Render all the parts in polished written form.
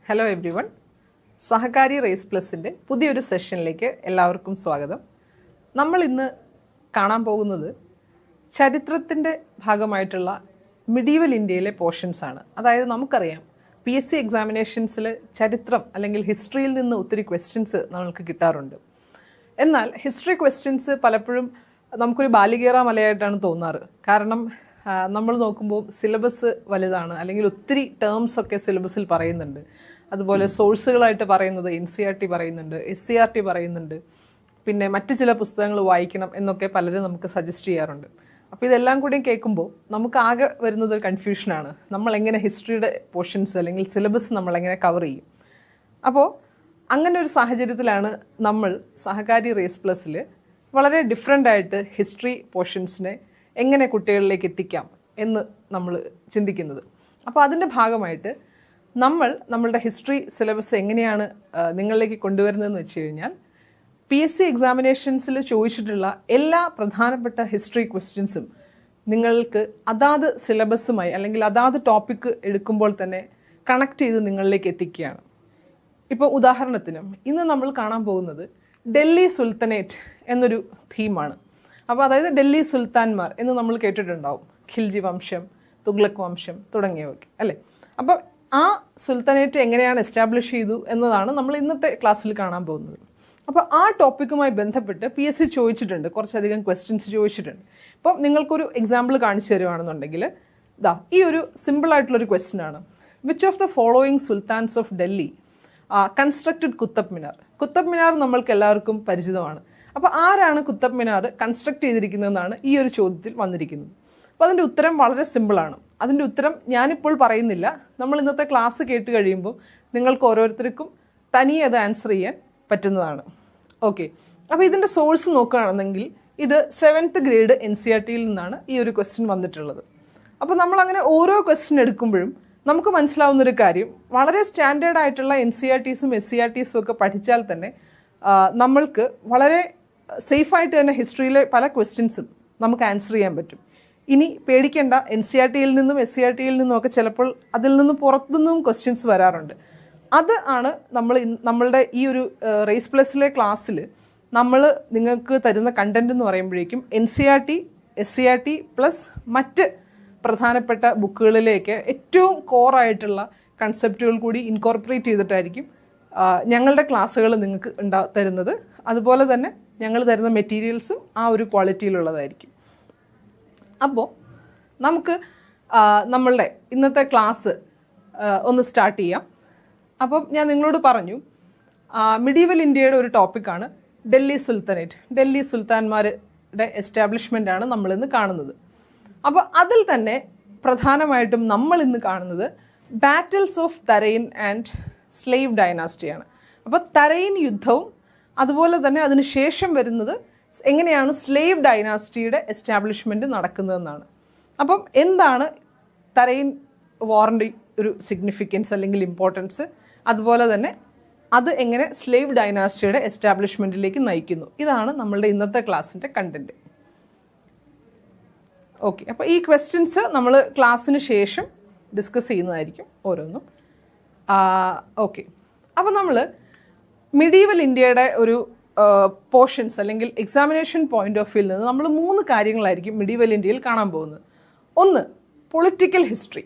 Hello everyone. സഹകാരി race പ്ലസിൻ്റെ പുതിയൊരു സെഷനിലേക്ക് എല്ലാവർക്കും സ്വാഗതം. നമ്മൾ ഇന്ന് കാണാൻ പോകുന്നത് ചരിത്രത്തിൻ്റെ ഭാഗമായിട്ടുള്ള മിഡീവൽ ഇന്ത്യയിലെ പോർഷൻസ് ആണ്. അതായത് നമുക്കറിയാം PSC എക്സാമിനേഷൻസിൽ ചരിത്രം അല്ലെങ്കിൽ ഹിസ്റ്ററിയിൽ നിന്ന് ഒത്തിരി ക്വസ്റ്റ്യൻസ് നമ്മൾക്ക് കിട്ടാറുണ്ട്. എന്നാൽ ഹിസ്റ്ററി ക്വസ്റ്റ്യൻസ് പലപ്പോഴും നമുക്കൊരു ബാലികേറ മലയായിട്ടാണ് തോന്നാറ്. കാരണം നമ്മൾ നോക്കുമ്പോൾ സിലബസ് വലുതാണ്, അല്ലെങ്കിൽ ഒത്തിരി ടേംസ് ഒക്കെ സിലബസിൽ പറയുന്നുണ്ട്. അതുപോലെ സോഴ്സുകളായിട്ട് പറയുന്നത് NCERT പറയുന്നുണ്ട്, SCERT പറയുന്നുണ്ട്, പിന്നെ മറ്റ് ചില പുസ്തകങ്ങൾ വായിക്കണം എന്നൊക്കെ പലരും നമുക്ക് സജസ്റ്റ് ചെയ്യാറുണ്ട്. അപ്പോൾ ഇതെല്ലാം കൂടി കേൾക്കുമ്പോൾ നമുക്ക് ആകെ വരുന്നത് ഒരു കൺഫ്യൂഷനാണ്. നമ്മളെങ്ങനെ ഹിസ്റ്ററിയുടെ പോർഷൻസ് അല്ലെങ്കിൽ സിലബസ് നമ്മളെങ്ങനെ കവർ ചെയ്യും? അപ്പോൾ അങ്ങനെ ഒരു സാഹചര്യത്തിലാണ് നമ്മൾ സഹകാരി റേസ് പ്ലസിൽ വളരെ ഡിഫറെൻ്റ് ആയിട്ട് ഹിസ്റ്ററി പോർഷൻസിനെ എങ്ങനെ കുട്ടികളിലേക്ക് എത്തിക്കാം എന്ന് നമ്മൾ ചിന്തിക്കുന്നത്. അപ്പോൾ അതിൻ്റെ ഭാഗമായിട്ട് നമ്മളുടെ ഹിസ്റ്ററി സിലബസ് എങ്ങനെയാണ് നിങ്ങളിലേക്ക് കൊണ്ടുവരുന്നതെന്ന് വെച്ച് കഴിഞ്ഞാൽ PSC എക്സാമിനേഷൻസിൽ ചോദിച്ചിട്ടുള്ള എല്ലാ പ്രധാനപ്പെട്ട ഹിസ്റ്ററി ക്വസ്റ്റ്യൻസും നിങ്ങൾക്ക് അതാത് സിലബസുമായി അല്ലെങ്കിൽ അതാത് ടോപ്പിക്ക് എടുക്കുമ്പോൾ തന്നെ കണക്ട് ചെയ്ത് നിങ്ങളിലേക്ക് എത്തിക്കുകയാണ്. ഇപ്പോൾ ഉദാഹരണത്തിന് ഇന്ന് നമ്മൾ കാണാൻ പോകുന്നത് ഡൽഹി സുൽത്തനേറ്റ് എന്നൊരു തീമാണ്. അപ്പോൾ അതായത് ഡൽഹി സുൽത്താൻമാർ എന്ന് നമ്മൾ കേട്ടിട്ടുണ്ടാവും. ഖിൽജി വംശം, തുഗ്ലക് വംശം തുടങ്ങിയവയൊക്കെ അല്ലേ. അപ്പോൾ ആ സുൽത്തനേറ്റ് എങ്ങനെയാണ് എസ്റ്റാബ്ലിഷ് ചെയ്തു എന്നതാണ് നമ്മൾ ഇന്നത്തെ ക്ലാസ്സിൽ കാണാൻ പോകുന്നത്. അപ്പോൾ ആ ടോപ്പിക്കുമായി ബന്ധപ്പെട്ട് PSC ചോദിച്ചിട്ടുണ്ട്, കുറച്ചധികം ക്വസ്റ്റ്യൻസ് ചോദിച്ചിട്ടുണ്ട്. ഇപ്പം നിങ്ങൾക്കൊരു എക്സാമ്പിൾ കാണിച്ചു തരുവാണെന്നുണ്ടെങ്കിൽ ഈ ഒരു സിമ്പിളായിട്ടുള്ളൊരു ക്വസ്റ്റ്യൻ ആണ്. Which of the following sultans of Delhi constructed Qutub Minar? Qutub Minar നമ്മൾക്ക് എല്ലാവർക്കും പരിചിതമാണ്. അപ്പോൾ ആരാണ് കുത്തബ് മിനാർ കൺസ്ട്രക്ട് ചെയ്തിരിക്കുന്നതെന്നാണ് ഈ ഒരു ചോദ്യത്തിൽ വന്നിരിക്കുന്നത്. അപ്പോൾ അതിൻ്റെ ഉത്തരം വളരെ സിമ്പിളാണ്. അതിൻ്റെ ഉത്തരം ഞാനിപ്പോൾ പറയുന്നില്ല. നമ്മൾ ഇന്നത്തെ ക്ലാസ് കേട്ട് കഴിയുമ്പോൾ നിങ്ങൾക്ക് ഓരോരുത്തർക്കും തനിയെ അത് ആൻസർ ചെയ്യാൻ പറ്റുന്നതാണ്. ഓക്കെ, അപ്പോൾ ഇതിൻ്റെ സോഴ്സ് നോക്കുകയാണെന്നെങ്കിൽ ഇത് 7th ഗ്രേഡ് NCERTയിൽ നിന്നാണ് ഈ ഒരു ക്വസ്റ്റ്യൻ വന്നിട്ടുള്ളത്. അപ്പോൾ നമ്മളങ്ങനെ ഓരോ ക്വസ്റ്റ്യൻ എടുക്കുമ്പോഴും നമുക്ക് മനസ്സിലാവുന്നൊരു കാര്യം, വളരെ സ്റ്റാൻഡേർഡ് ആയിട്ടുള്ള NCERTസും SCERTസും ഒക്കെ പഠിച്ചാൽ തന്നെ നമ്മൾക്ക് വളരെ സേഫായിട്ട് തന്നെ ഹിസ്റ്ററിയിലെ പല ക്വസ്റ്റ്യൻസും നമുക്ക് ആൻസർ ചെയ്യാൻ പറ്റും. ഇനി പേടിക്കേണ്ട, NCERTയിൽ നിന്നും SCERTയിൽ നിന്നും ഒക്കെ ചിലപ്പോൾ അതിൽ നിന്ന് പുറത്തുനിന്നും ക്വസ്റ്റ്യൻസ് വരാറുണ്ട്. അത് ആണ് നമ്മളുടെ ഈ ഒരു റേസ് പ്ലസിലെ ക്ലാസ്സിൽ നമ്മൾ നിങ്ങൾക്ക് തരുന്ന കണ്ടന്റ് എന്ന് പറയുമ്പോഴേക്കും NCERT, SCERT പ്ലസ് മറ്റ് പ്രധാനപ്പെട്ട ബുക്കുകളിലേക്ക് ഏറ്റവും കോറായിട്ടുള്ള കൺസെപ്റ്റുകൾ കൂടി ഇൻകോർപ്പറേറ്റ് ചെയ്തിട്ടായിരിക്കും ഞങ്ങളുടെ ക്ലാസ്സുകൾ നിങ്ങൾക്ക് തരുന്നത്. അതുപോലെ തന്നെ ഞങ്ങൾ തരുന്ന മെറ്റീരിയൽസും ആ ഒരു ക്വാളിറ്റിയിലുള്ളതായിരിക്കും. അപ്പോൾ നമുക്ക് നമ്മളുടെ ഇന്നത്തെ ക്ലാസ് ഒന്ന് സ്റ്റാർട്ട് ചെയ്യാം. അപ്പം ഞാൻ നിങ്ങളോട് പറഞ്ഞു മിഡീവൽ ഇന്ത്യയുടെ ഒരു ടോപ്പിക്കാണ് ഡൽഹി സുൽത്താനേറ്റ്. ഡൽഹി സുൽത്താൻമാരുടെ എസ്റ്റാബ്ലിഷ്മെൻ്റ് ആണ് നമ്മളിന്ന് കാണുന്നത്. അപ്പോൾ അതിൽ തന്നെ പ്രധാനമായിട്ടും നമ്മൾ ഇന്ന് കാണുന്നത് battles of Tarain and slave ഡൈനാസ്റ്റിയാണ്. അപ്പോൾ തരൈൻ യുദ്ധവും അതുപോലെ തന്നെ അതിന് ശേഷം വരുന്നത് എങ്ങനെയാണ് സ്ലേവ് ഡൈനാസ്റ്റിയുടെ എസ്റ്റാബ്ലിഷ്മെൻറ്റ് നടക്കുന്നതെന്നാണ്. അപ്പം എന്താണ് തരൈൻ വാറിൻ്റെ ഒരു സിഗ്നിഫിക്കൻസ് അല്ലെങ്കിൽ ഇമ്പോർട്ടൻസ്, അതുപോലെ തന്നെ അത് എങ്ങനെ സ്ലേവ് ഡൈനാസ്റ്റിയുടെ എസ്റ്റാബ്ലിഷ്മെൻറ്റിലേക്ക് നയിക്കുന്നു, ഇതാണ് നമ്മളുടെ ഇന്നത്തെ ക്ലാസ്സിൻ്റെ കണ്ടന്റ്. ഓക്കെ, അപ്പോൾ ഈ ക്വസ്റ്റ്യൻസ് നമ്മൾ ക്ലാസ്സിന് ശേഷം ഡിസ്കസ് ചെയ്യുന്നതായിരിക്കും ഓരോന്നും. ഓക്കെ, അപ്പോൾ നമ്മൾ മിഡീവൽ ഇന്ത്യയുടെ ഒരു പോർഷൻസ് അല്ലെങ്കിൽ എക്സാമിനേഷൻ പോയിന്റ് ഓഫ് വ്യൂവിൽ നിന്ന് നമ്മൾ 3 കാര്യങ്ങളായിരിക്കും മിഡീവൽ ഇന്ത്യയിൽ കാണാൻ പോകുന്നത്. ഒന്ന്, പൊളിറ്റിക്കൽ ഹിസ്റ്ററി.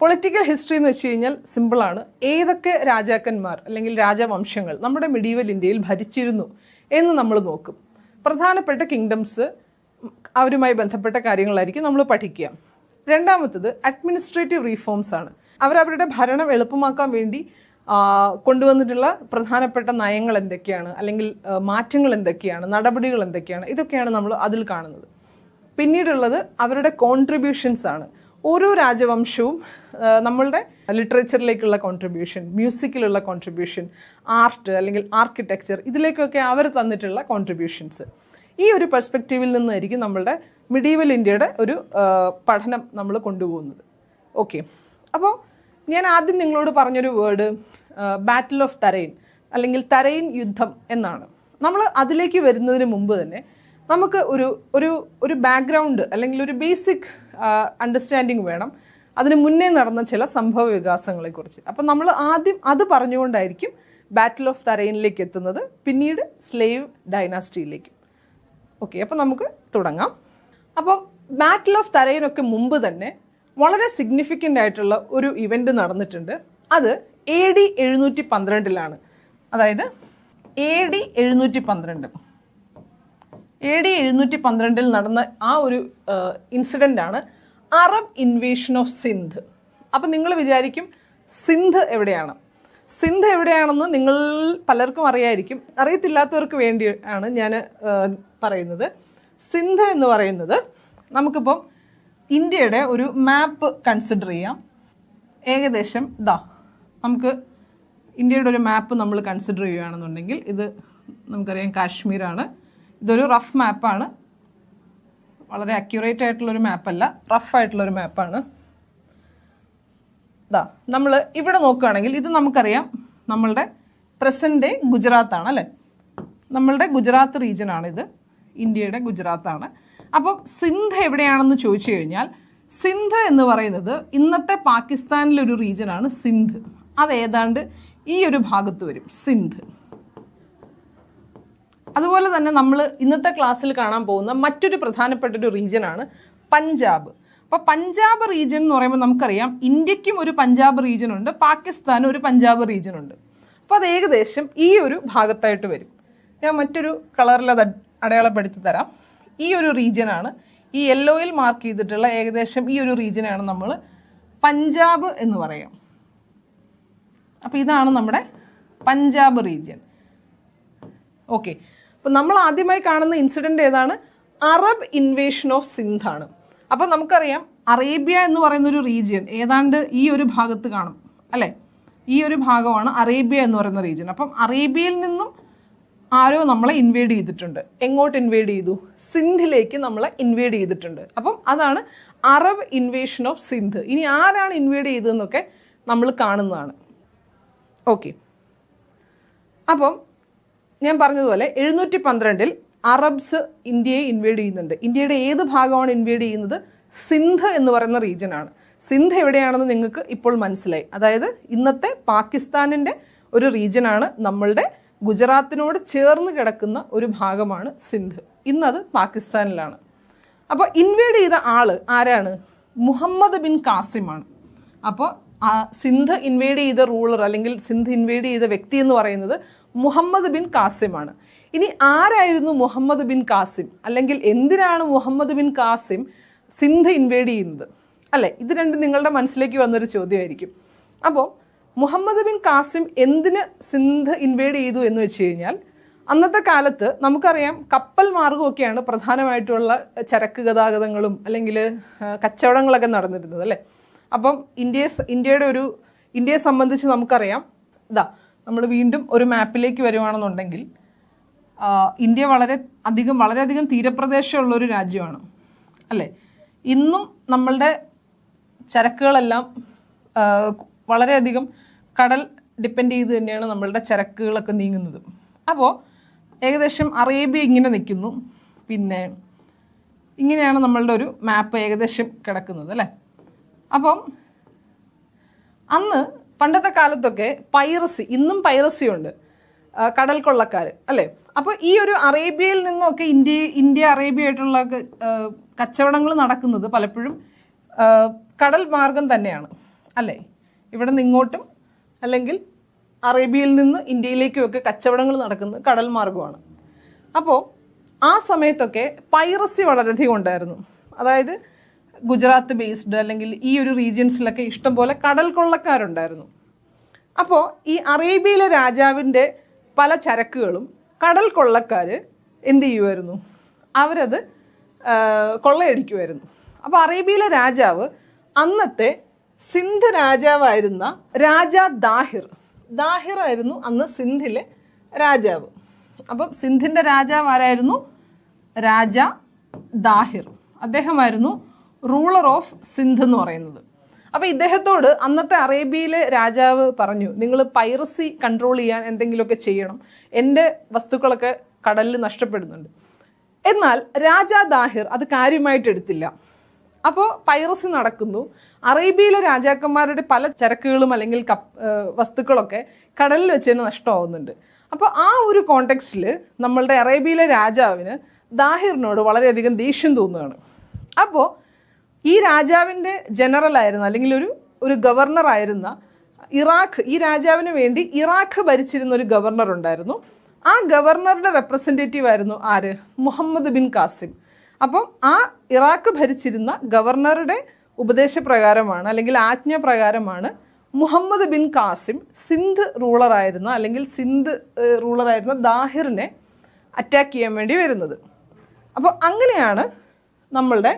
പൊളിറ്റിക്കൽ ഹിസ്റ്ററി എന്ന് വെച്ച് കഴിഞ്ഞാൽ സിമ്പിളാണ്. ഏതൊക്കെ രാജാക്കന്മാർ അല്ലെങ്കിൽ രാജവംശങ്ങൾ നമ്മുടെ മിഡീവൽ ഇന്ത്യയിൽ ഭരിച്ചിരുന്നു എന്ന് നമ്മൾ നോക്കും. പ്രധാനപ്പെട്ട കിങ്ഡംസ്, അവരുമായി ബന്ധപ്പെട്ട കാര്യങ്ങളായിരിക്കും നമ്മൾ പഠിക്കുക. രണ്ടാമത്തത് അഡ്മിനിസ്ട്രേറ്റീവ് റീഫോംസ് ആണ്. അവരവരുടെ ഭരണം എളുപ്പമാക്കാൻ വേണ്ടി കൊണ്ടുവന്നിട്ടുള്ള പ്രധാനപ്പെട്ട നയങ്ങൾ എന്തൊക്കെയാണ്, അല്ലെങ്കിൽ മാറ്റങ്ങൾ എന്തൊക്കെയാണ്, നടപടികൾ എന്തൊക്കെയാണ്, ഇതൊക്കെയാണ് നമ്മൾ അതിൽ കാണുന്നത്. പിന്നീടുള്ളത് അവരുടെ കോൺട്രിബ്യൂഷൻസ് ആണ്. ഓരോ രാജവംശവും നമ്മളുടെ ലിറ്ററേച്ചറിലേക്കുള്ള കോൺട്രിബ്യൂഷൻ, മ്യൂസിക്കിലുള്ള കോൺട്രിബ്യൂഷൻ, ആർട്ട് അല്ലെങ്കിൽ ആർക്കിടെക്ചർ, ഇതിലേക്കൊക്കെ അവർ തന്നിട്ടുള്ള കോൺട്രിബ്യൂഷൻസ്. ഈ ഒരു പെർസ്പെക്റ്റീവിൽ നിന്നായിരിക്കും നമ്മളുടെ മിഡീവൽ ഇന്ത്യയുടെ ഒരു പഠനം നമ്മൾ കൊണ്ടുപോകുന്നത്. ഓക്കെ, അപ്പോൾ ഞാൻ ആദ്യം നിങ്ങളോട് പറഞ്ഞൊരു വേർഡ് ബാറ്റിൽ ഓഫ് തരൈൻ അല്ലെങ്കിൽ തരൈൻ യുദ്ധം എന്നാണ്. നമ്മൾ അതിലേക്ക് വരുന്നതിന് മുമ്പ് തന്നെ നമുക്ക് ഒരു ബാക്ക്ഗ്രൗണ്ട് അല്ലെങ്കിൽ ഒരു ബേസിക് അണ്ടർസ്റ്റാൻഡിങ് വേണം. അതിന് മുന്നേ നടന്ന ചില സംഭവ വികാസങ്ങളെക്കുറിച്ച്. അപ്പം നമ്മൾ ആദ്യം അത് പറഞ്ഞുകൊണ്ടായിരിക്കും ബാറ്റിൽ ഓഫ് തരൈനിലേക്ക് എത്തുന്നത്, പിന്നീട് സ്ലേവ് ഡൈനാസ്റ്റിയിലേക്കും. ഓക്കെ, അപ്പം നമുക്ക് തുടങ്ങാം. അപ്പം ബാറ്റിൽ ഓഫ് തരൈനൊക്കെ മുമ്പ് തന്നെ വളരെ സിഗ്നിഫിക്കൻ്റ് ആയിട്ടുള്ള ഒരു ഇവൻ്റ് നടന്നിട്ടുണ്ട്. അത് AD 712 അതായത് AD 712 നടന്ന ആ ഒരു ഇൻസിഡൻ്റാണ് അറബ് ഇൻവേഷൻ ഓഫ് സിന്ധ്. അപ്പം നിങ്ങൾ വിചാരിക്കും സിന്ധ് എവിടെയാണ്? സിന്ധ് എവിടെയാണെന്ന് നിങ്ങൾ പലർക്കും അറിയായിരിക്കും. അറിയത്തില്ലാത്തവർക്ക് വേണ്ടിയാണ് ഞാൻ പറയുന്നത്. സിന്ധ് എന്ന് പറയുന്നത്, നമുക്കിപ്പം ഇന്ത്യയുടെ ഒരു മാപ്പ് കൺസിഡർ ചെയ്യാം. ഏകദേശം നമുക്ക് ഇന്ത്യയുടെ ഒരു മാപ്പ് നമ്മൾ കൺസിഡർ ചെയ്യുകയാണെന്നുണ്ടെങ്കിൽ, ഇത് നമുക്കറിയാം കാശ്മീരാണ്. ഇതൊരു റഫ് മാപ്പാണ്, വളരെ അക്യുറേറ്റ് ആയിട്ടുള്ളൊരു മാപ്പല്ല, റഫ് ആയിട്ടുള്ളൊരു മാപ്പാണ്. നമ്മൾ ഇവിടെ നോക്കുകയാണെങ്കിൽ ഇത് നമുക്കറിയാം നമ്മളുടെ പ്രസന്റ് ഡേ ഗുജറാത്താണ് അല്ലേ. നമ്മളുടെ ഗുജറാത്ത് റീജിയനാണിത്, ഇന്ത്യയുടെ ഗുജറാത്താണ്. അപ്പം സിന്ധ് എവിടെയാണെന്ന് ചോദിച്ചു കഴിഞ്ഞാൽ, സിന്ധ് എന്ന് പറയുന്നത് ഇന്നത്തെ പാകിസ്ഥാനിലൊരു റീജിയനാണ് സിന്ധ്. അത് ഏതാണ്ട് ഈ ഒരു ഭാഗത്ത് വരും സിന്ധ്. അതുപോലെ തന്നെ നമ്മൾ ഇന്നത്തെ ക്ലാസ്സിൽ കാണാൻ പോകുന്ന മറ്റൊരു പ്രധാനപ്പെട്ട ഒരു റീജിയനാണ് പഞ്ചാബ്. അപ്പോൾ പഞ്ചാബ് റീജിയൻ എന്ന് പറയുമ്പോൾ നമുക്കറിയാം ഇന്ത്യക്കും ഒരു പഞ്ചാബ് റീജിയൻ ഉണ്ട്, പാകിസ്ഥാനും ഒരു പഞ്ചാബ് റീജിയൻ ഉണ്ട്. അപ്പോൾ അത് ഏകദേശം ഈ ഒരു ഭാഗത്തായിട്ട് വരും. ഞാൻ മറ്റൊരു കളറിൽ അത് അടയാളപ്പെടുത്തി തരാം. ഈ ഒരു റീജിയനാണ്, ഈ യെല്ലോയിൽ മാർക്ക് ചെയ്തിട്ടുള്ള ഏകദേശം ഈ ഒരു റീജിയനാണ് നമ്മൾ പഞ്ചാബ് എന്ന് പറയാം. അപ്പോൾ ഇതാണ് നമ്മുടെ പഞ്ചാബ് റീജിയൻ. ഓക്കെ, അപ്പം നമ്മൾ ആദ്യമായി കാണുന്ന ഇൻസിഡൻ്റ് ഏതാണ്? അറബ് ഇൻവേഷൻ ഓഫ് സിന്ധ് ആണ്. അപ്പം നമുക്കറിയാം അറേബ്യ എന്ന് പറയുന്നൊരു റീജിയൻ ഏതാണ്ട് ഈ ഒരു ഭാഗത്ത് കാണും അല്ലേ. ഈ ഒരു ഭാഗമാണ് അറേബ്യ എന്ന് പറയുന്ന റീജിയൻ. അപ്പം അറേബ്യയിൽ നിന്നും ആരോ നമ്മളെ ഇൻവേഡ് ചെയ്തിട്ടുണ്ട്. എങ്ങോട്ട് ഇൻവേഡ് ചെയ്തു? സിന്ധിലേക്ക് നമ്മളെ ഇൻവേഡ് ചെയ്തിട്ടുണ്ട്. അപ്പം അതാണ് അറബ് ഇൻവേഷൻ ഓഫ് സിന്ധ്. ഇനി ആരാണ് ഇൻവേഡ് ചെയ്തതെന്നൊക്കെ നമ്മൾ കാണുന്നതാണ്. ഓക്കെ, അപ്പം ഞാൻ പറഞ്ഞതുപോലെ 712 അറബ്സ് ഇന്ത്യയെ ഇൻവേഡ് ചെയ്യുന്നുണ്ട്. ഇന്ത്യയുടെ ഏത് ഭാഗമാണ് ഇൻവേഡ് ചെയ്യുന്നത്? സിന്ധ് എന്ന് പറയുന്ന റീജിയനാണ്. സിന്ധ് എവിടെയാണെന്ന് നിങ്ങൾക്ക് ഇപ്പോൾ മനസ്സിലായി. അതായത് ഇന്നത്തെ പാകിസ്ഥാനിൻ്റെ ഒരു റീജിയനാണ്, നമ്മളുടെ ഗുജറാത്തിനോട് ചേർന്ന് കിടക്കുന്ന ഒരു ഭാഗമാണ് സിന്ധ്. ഇന്നത് പാകിസ്ഥാനിലാണ്. അപ്പോൾ ഇൻവേഡ് ചെയ്ത ആള് ആരാണ്? മുഹമ്മദ് ബിൻ കാസിമാണ്. അപ്പോൾ സിന്ധ് ഇൻവേഡ് ചെയ്ത റൂളർ അല്ലെങ്കിൽ സിന്ധ് ഇൻവേഡ് ചെയ്ത വ്യക്തി എന്ന് പറയുന്നത് മുഹമ്മദ് ബിൻ കാസിമാണ്. ഇനി ആരായിരുന്നു മുഹമ്മദ് ബിൻ കാസിം, അല്ലെങ്കിൽ എന്തിനാണ് മുഹമ്മദ് ബിൻ കാസിം സിന്ധ് ഇൻവേഡ് ചെയ്യുന്നത് അല്ലേ? ഇത് രണ്ടും നിങ്ങളുടെ മനസ്സിലേക്ക് വന്നൊരു ചോദ്യമായിരിക്കും. അപ്പോൾ മുഹമ്മദ് ബിൻ കാസിം എന്തിന് സിന്ധ് ഇൻവേഡ് ചെയ്തു എന്ന് വെച്ച് കഴിഞ്ഞാൽ, അന്നത്തെ കാലത്ത് നമുക്കറിയാം കപ്പൽ മാർഗമൊക്കെയാണ് പ്രധാനമായിട്ടുള്ള ചരക്ക് ഗതാഗതങ്ങളും അല്ലെങ്കിൽ കച്ചവടങ്ങളൊക്കെ നടന്നിരുന്നത് അല്ലേ. അപ്പം ഇന്ത്യയെ സംബന്ധിച്ച് നമുക്കറിയാം, നമ്മൾ വീണ്ടും ഒരു മാപ്പിലേക്ക് വരുവാണെന്നുണ്ടെങ്കിൽ ഇന്ത്യ വളരെയധികം തീരപ്രദേശമുള്ളൊരു രാജ്യമാണ് അല്ലേ. ഇന്നും നമ്മളുടെ ചരക്കുകളെല്ലാം വളരെയധികം കടൽ ഡിപ്പെൻഡ് ചെയ്ത് തന്നെയാണ് നമ്മളുടെ ചരക്കുകളൊക്കെ നീങ്ങുന്നത്. അപ്പോൾ ഏകദേശം അറേബ്യ ഇങ്ങനെ നിൽക്കുന്നു, പിന്നെ ഇങ്ങനെയാണ് നമ്മളുടെ ഒരു മാപ്പ് ഏകദേശം കിടക്കുന്നത് അല്ലേ. അപ്പം അന്ന് പണ്ടത്തെ കാലത്തൊക്കെ പൈറസി, ഇന്നും പൈറസി ഉണ്ട്, കടൽ കൊള്ളക്കാർ അല്ലേ. അപ്പോൾ ഈ ഒരു അറേബ്യയിൽ നിന്നൊക്കെ ഇന്ത്യ അറേബ്യ ആയിട്ടുള്ള കച്ചവടങ്ങൾ നടക്കുന്നത് പലപ്പോഴും കടൽ മാർഗം തന്നെയാണ് അല്ലേ. ഇവിടെ നിന്ന് ഇങ്ങോട്ടും അല്ലെങ്കിൽ അറേബ്യയിൽ നിന്ന് ഇന്ത്യയിലേക്കും ഒക്കെ കച്ചവടങ്ങൾ നടക്കുന്നത് കടൽ മാർഗമാണ്. അപ്പോൾ ആ സമയത്തൊക്കെ പൈറസി വളരെയധികം ഉണ്ടായിരുന്നു. അതായത് ഗുജറാത്ത് ബേസ്ഡ് അല്ലെങ്കിൽ ഈ ഒരു റീജിയൻസിലൊക്കെ ഇഷ്ടംപോലെ കടൽ കൊള്ളക്കാരുണ്ടായിരുന്നു. അപ്പോൾ ഈ അറേബ്യയിലെ രാജാവിൻ്റെ പല ചരക്കുകളും കടൽ കൊള്ളക്കാർ എന്ത് ചെയ്യുമായിരുന്നു? അവരത് കൊള്ളയടിക്കുമായിരുന്നു. അപ്പോൾ അറേബ്യയിലെ രാജാവ് അന്നത്തെ സിന്ധ് രാജാവായിരുന്ന രാജാ ദാഹിർ ആയിരുന്നു അന്ന് സിന്ധിലെ രാജാവ്. അപ്പം സിന്ധിൻ്റെ രാജാവ് ആരായിരുന്നു? രാജാ ദാഹിർ. അദ്ദേഹമായിരുന്നു റൂളർ ഓഫ് സിന്ധ് എന്ന് പറയുന്നത്. അപ്പോൾ ഇദ്ദേഹത്തോട് അന്നത്തെ അറേബ്യയിലെ രാജാവ് പറഞ്ഞു, നിങ്ങൾ പൈറസി കൺട്രോൾ ചെയ്യാൻ എന്തെങ്കിലുമൊക്കെ ചെയ്യണം, എൻ്റെ വസ്തുക്കളൊക്കെ കടലിൽ നഷ്ടപ്പെടുന്നുണ്ട്. എന്നാൽ രാജാ ദാഹിർ അത് കാര്യമായിട്ട് എടുത്തില്ല. അപ്പോൾ പൈറസി നടക്കുന്നു. അറേബ്യയിലെ രാജാക്കന്മാരുടെ പല ചരക്കുകളും അല്ലെങ്കിൽ വസ്തുക്കളൊക്കെ കടലിൽ വെച്ച് തന്നെ നഷ്ടമാവുന്നുണ്ട്. അപ്പോൾ ആ ഒരു കോണ്ടെക്സ്റ്റിൽ നമ്മളുടെ അറേബ്യയിലെ രാജാവിന് ദാഹിറിനോട് വളരെയധികം ദേഷ്യം തോന്നുകയാണ്. അപ്പോൾ ഈ രാജാവിൻ്റെ ജനറലായിരുന്ന അല്ലെങ്കിൽ ഒരു ഗവർണറായിരുന്ന ഈ രാജാവിന് വേണ്ടി ഇറാഖ് ഭരിച്ചിരുന്ന ഒരു ഗവർണർ ഉണ്ടായിരുന്നു. ആ ഗവർണറുടെ റെപ്രസെൻറ്റേറ്റീവ് ആയിരുന്നു ആര്? മുഹമ്മദ് ബിൻ കാസിം. അപ്പം ആ ഇറാഖ് ഭരിച്ചിരുന്ന ഗവർണറുടെ ഉപദേശപ്രകാരമാണ് അല്ലെങ്കിൽ ആജ്ഞാപ്രകാരമാണ് മുഹമ്മദ് ബിൻ കാസിം സിന്ധ് റൂളറായിരുന്ന ദാഹിറിനെ അറ്റാക്ക് ചെയ്യാൻ വേണ്ടി വരുന്നത്. അപ്പോൾ അങ്ങനെയാണ് നമ്മളുടെ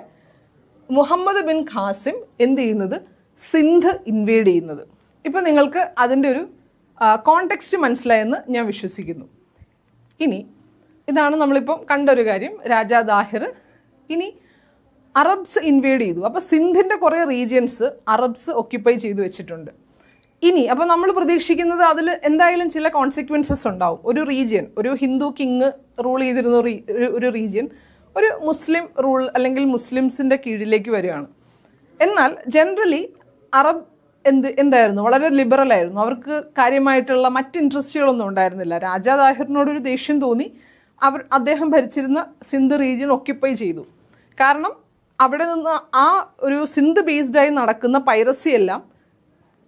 മുഹമ്മദ് ബിൻ ഖാസിം എന്ത് ചെയ്യുന്നത്? സിന്ധ് ഇൻവേഡ് ചെയ്യുന്നത്. ഇപ്പം നിങ്ങൾക്ക് അതിൻ്റെ ഒരു കോണ്ടെക്സ്റ്റ് മനസ്സിലായെന്ന് ഞാൻ വിശ്വസിക്കുന്നു. ഇനി ഇതാണ് നമ്മളിപ്പം കണ്ടൊരു കാര്യം, രാജാ ദാഹിർ. ഇനി അറബ്സ് ഇൻവേഡ് ചെയ്തു. അപ്പോൾ സിന്ധിൻ്റെ കുറേ റീജിയൻസ് അറബ്സ് ഒക്യുപ്പൈ ചെയ്തു വെച്ചിട്ടുണ്ട്. ഇനി അപ്പോൾ നമ്മൾ പ്രതീക്ഷിക്കുന്നത് അതിൽ എന്തായാലും ചില കോൺസിക്വൻസസ് ഉണ്ടാവും. ഒരു റീജിയൻ, ഒരു ഹിന്ദു കിങ് റൂൾ ചെയ്തിരുന്ന ഒരു റീജിയൻ ഒരു മുസ്ലിം റൂൾ അല്ലെങ്കിൽ മുസ്ലിംസിൻ്റെ കീഴിലേക്ക് വരികയാണ്. എന്നാൽ ജനറലി അറബ് എന്തായിരുന്നു? വളരെ ലിബറൽ ആയിരുന്നു. അവർക്ക് കാര്യമായിട്ടുള്ള മറ്റ് ഇൻട്രസ്റ്റുകളൊന്നും ഉണ്ടായിരുന്നില്ല. രാജാ ദാഹിറിനോടൊരു ദേഷ്യം തോന്നി അദ്ദേഹം ഭരിച്ചിരുന്ന സിന്ധ് റീജിയൻ ഒക്യുപ്പൈ ചെയ്തു. കാരണം അവിടെ നിന്ന് ആ ഒരു സിന്ധ് ബേസ്ഡായി നടക്കുന്ന പൈറസി എല്ലാം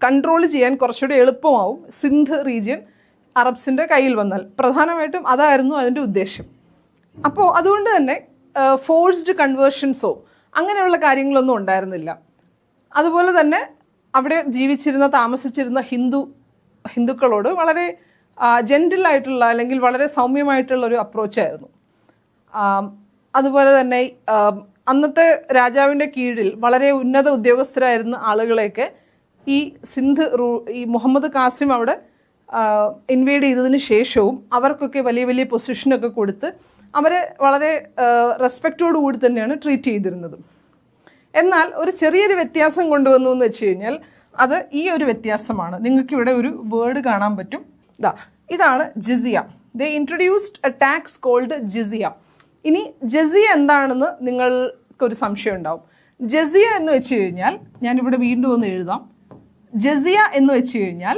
കൺട്രോൾ ചെയ്യാൻ കുറച്ചുകൂടി എളുപ്പമാവും സിന്ധ് റീജിയൻ അറബ്സിൻ്റെ കയ്യിൽ വന്നാൽ. പ്രധാനമായിട്ടും അതായിരുന്നു അതിൻ്റെ ഉദ്ദേശം. അപ്പോൾ അതുകൊണ്ട് തന്നെ ഫോഴ്സ്ഡ് കൺവേർഷൻസോ അങ്ങനെയുള്ള കാര്യങ്ങളൊന്നും ഉണ്ടായിരുന്നില്ല. അതുപോലെ തന്നെ അവിടെ താമസിച്ചിരുന്ന ഹിന്ദുക്കളോട് വളരെ ജെന്റിലായിട്ടുള്ള അല്ലെങ്കിൽ വളരെ സൗമ്യമായിട്ടുള്ള ഒരു അപ്രോച്ചായിരുന്നു. അതുപോലെ തന്നെ അന്നത്തെ രാജാവിൻ്റെ കീഴിൽ വളരെ ഉന്നത ഉദ്യോഗസ്ഥരായിരുന്ന ആളുകളെയൊക്കെ ഈ മുഹമ്മദ് കാസിം അവിടെ ഇൻവേഡ് ചെയ്തതിന് ശേഷവും അവർക്കൊക്കെ വലിയ വലിയ പൊസിഷനൊക്കെ കൊടുത്ത് അവരെ വളരെ റെസ്പെക്റ്റോടു കൂടി തന്നെയാണ് ട്രീറ്റ് ചെയ്തിരുന്നത്. എന്നാൽ ഒരു ചെറിയൊരു വ്യത്യാസം കൊണ്ടുവന്നു എന്ന് വെച്ച് കഴിഞ്ഞാൽ അത് ഈ ഒരു വ്യത്യാസമാണ്. നിങ്ങൾക്കിവിടെ ഒരു വേർഡ് കാണാൻ പറ്റും. ഇതാണ് ജിസിയ. They introduced a tax called ജിസിയ. ഇനി ജസിയ എന്താണെന്ന് നിങ്ങൾക്കൊരു സംശയം ഉണ്ടാവും. ജസിയ എന്ന് വെച്ച് കഴിഞ്ഞാൽ ഞാനിവിടെ വീണ്ടും ഒന്ന് എഴുതാം. ജസിയ എന്ന് വെച്ച് കഴിഞ്ഞാൽ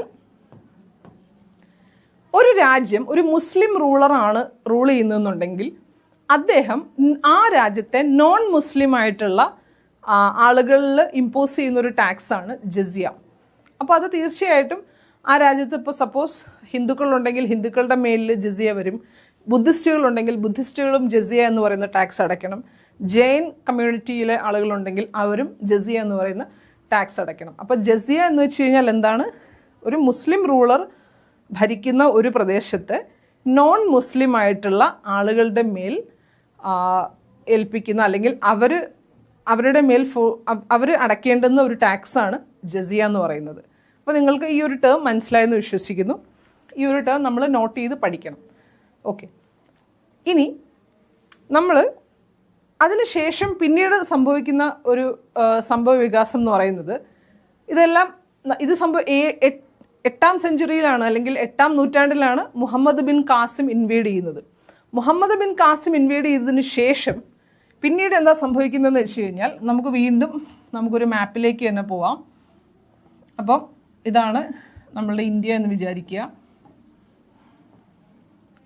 ഒരു രാജ്യം ഒരു മുസ്ലിം റൂളറാണ് റൂൾ ചെയ്യുന്നതെന്നുണ്ടെങ്കിൽ അദ്ദേഹം ആ രാജ്യത്തെ നോൺ മുസ്ലിം ആയിട്ടുള്ള ആളുകളിൽ ഇമ്പോസ് ചെയ്യുന്ന ഒരു ടാക്സ് ആണ് ജസിയ. അപ്പോൾ അത് തീർച്ചയായിട്ടും ആ രാജ്യത്ത് ഇപ്പോൾ സപ്പോസ് ഹിന്ദുക്കളുണ്ടെങ്കിൽ ഹിന്ദുക്കളുടെ മേലിൽ ജസിയ വരും. ബുദ്ധിസ്റ്റുകളുണ്ടെങ്കിൽ ബുദ്ധിസ്റ്റുകളും ജസിയ എന്ന് പറയുന്ന ടാക്സ് അടയ്ക്കണം. ജൈൻ കമ്മ്യൂണിറ്റിയിലെ ആളുകളുണ്ടെങ്കിൽ അവരും ജസിയ എന്ന് പറയുന്ന ടാക്സ് അടയ്ക്കണം. അപ്പോൾ ജസിയ എന്ന് വെച്ച് കഴിഞ്ഞാൽ എന്താണ്? ഒരു മുസ്ലിം റൂളർ ഭരിക്കുന്ന ഒരു പ്രദേശത്ത് നോൺ മുസ്ലിം ആയിട്ടുള്ള ആളുകളുടെ മേൽ ഏൽപ്പിക്കുന്ന അല്ലെങ്കിൽ അവരുടെ മേൽ അവർ അടയ്ക്കേണ്ടുന്ന ഒരു ടാക്സാണ് ജസിയ എന്ന് പറയുന്നത്. അപ്പോൾ നിങ്ങൾക്ക് ഈ ഒരു ടേം മനസ്സിലായെന്ന് വിശ്വസിക്കുന്നു. ഈ ഒരു ടേം നമ്മൾ നോട്ട് ചെയ്ത് പഠിക്കണം. ഓക്കെ. ഇനി നമ്മൾ അതിനുശേഷം പിന്നീട് സംഭവിക്കുന്ന ഒരു സംഭവ വികാസം എന്ന് പറയുന്നത് ഇത് 8ാം സെഞ്ചുറിയിലാണ് അല്ലെങ്കിൽ 8ാം നൂറ്റാണ്ടിലാണ് മുഹമ്മദ് ബിൻ കാസിം ഇൻവേഡ് ചെയ്യുന്നത്. മുഹമ്മദ് ബിൻ കാസിം ഇൻവേഡ് ചെയ്തതിന് ശേഷം പിന്നീട് എന്താ സംഭവിക്കുന്നതെന്ന് വെച്ച് കഴിഞ്ഞാൽ നമുക്കൊരു മാപ്പിലേക്ക് തന്നെ പോവാം. അപ്പം ഇതാണ് നമ്മളുടെ ഇന്ത്യ എന്ന് വിചാരിക്കുക.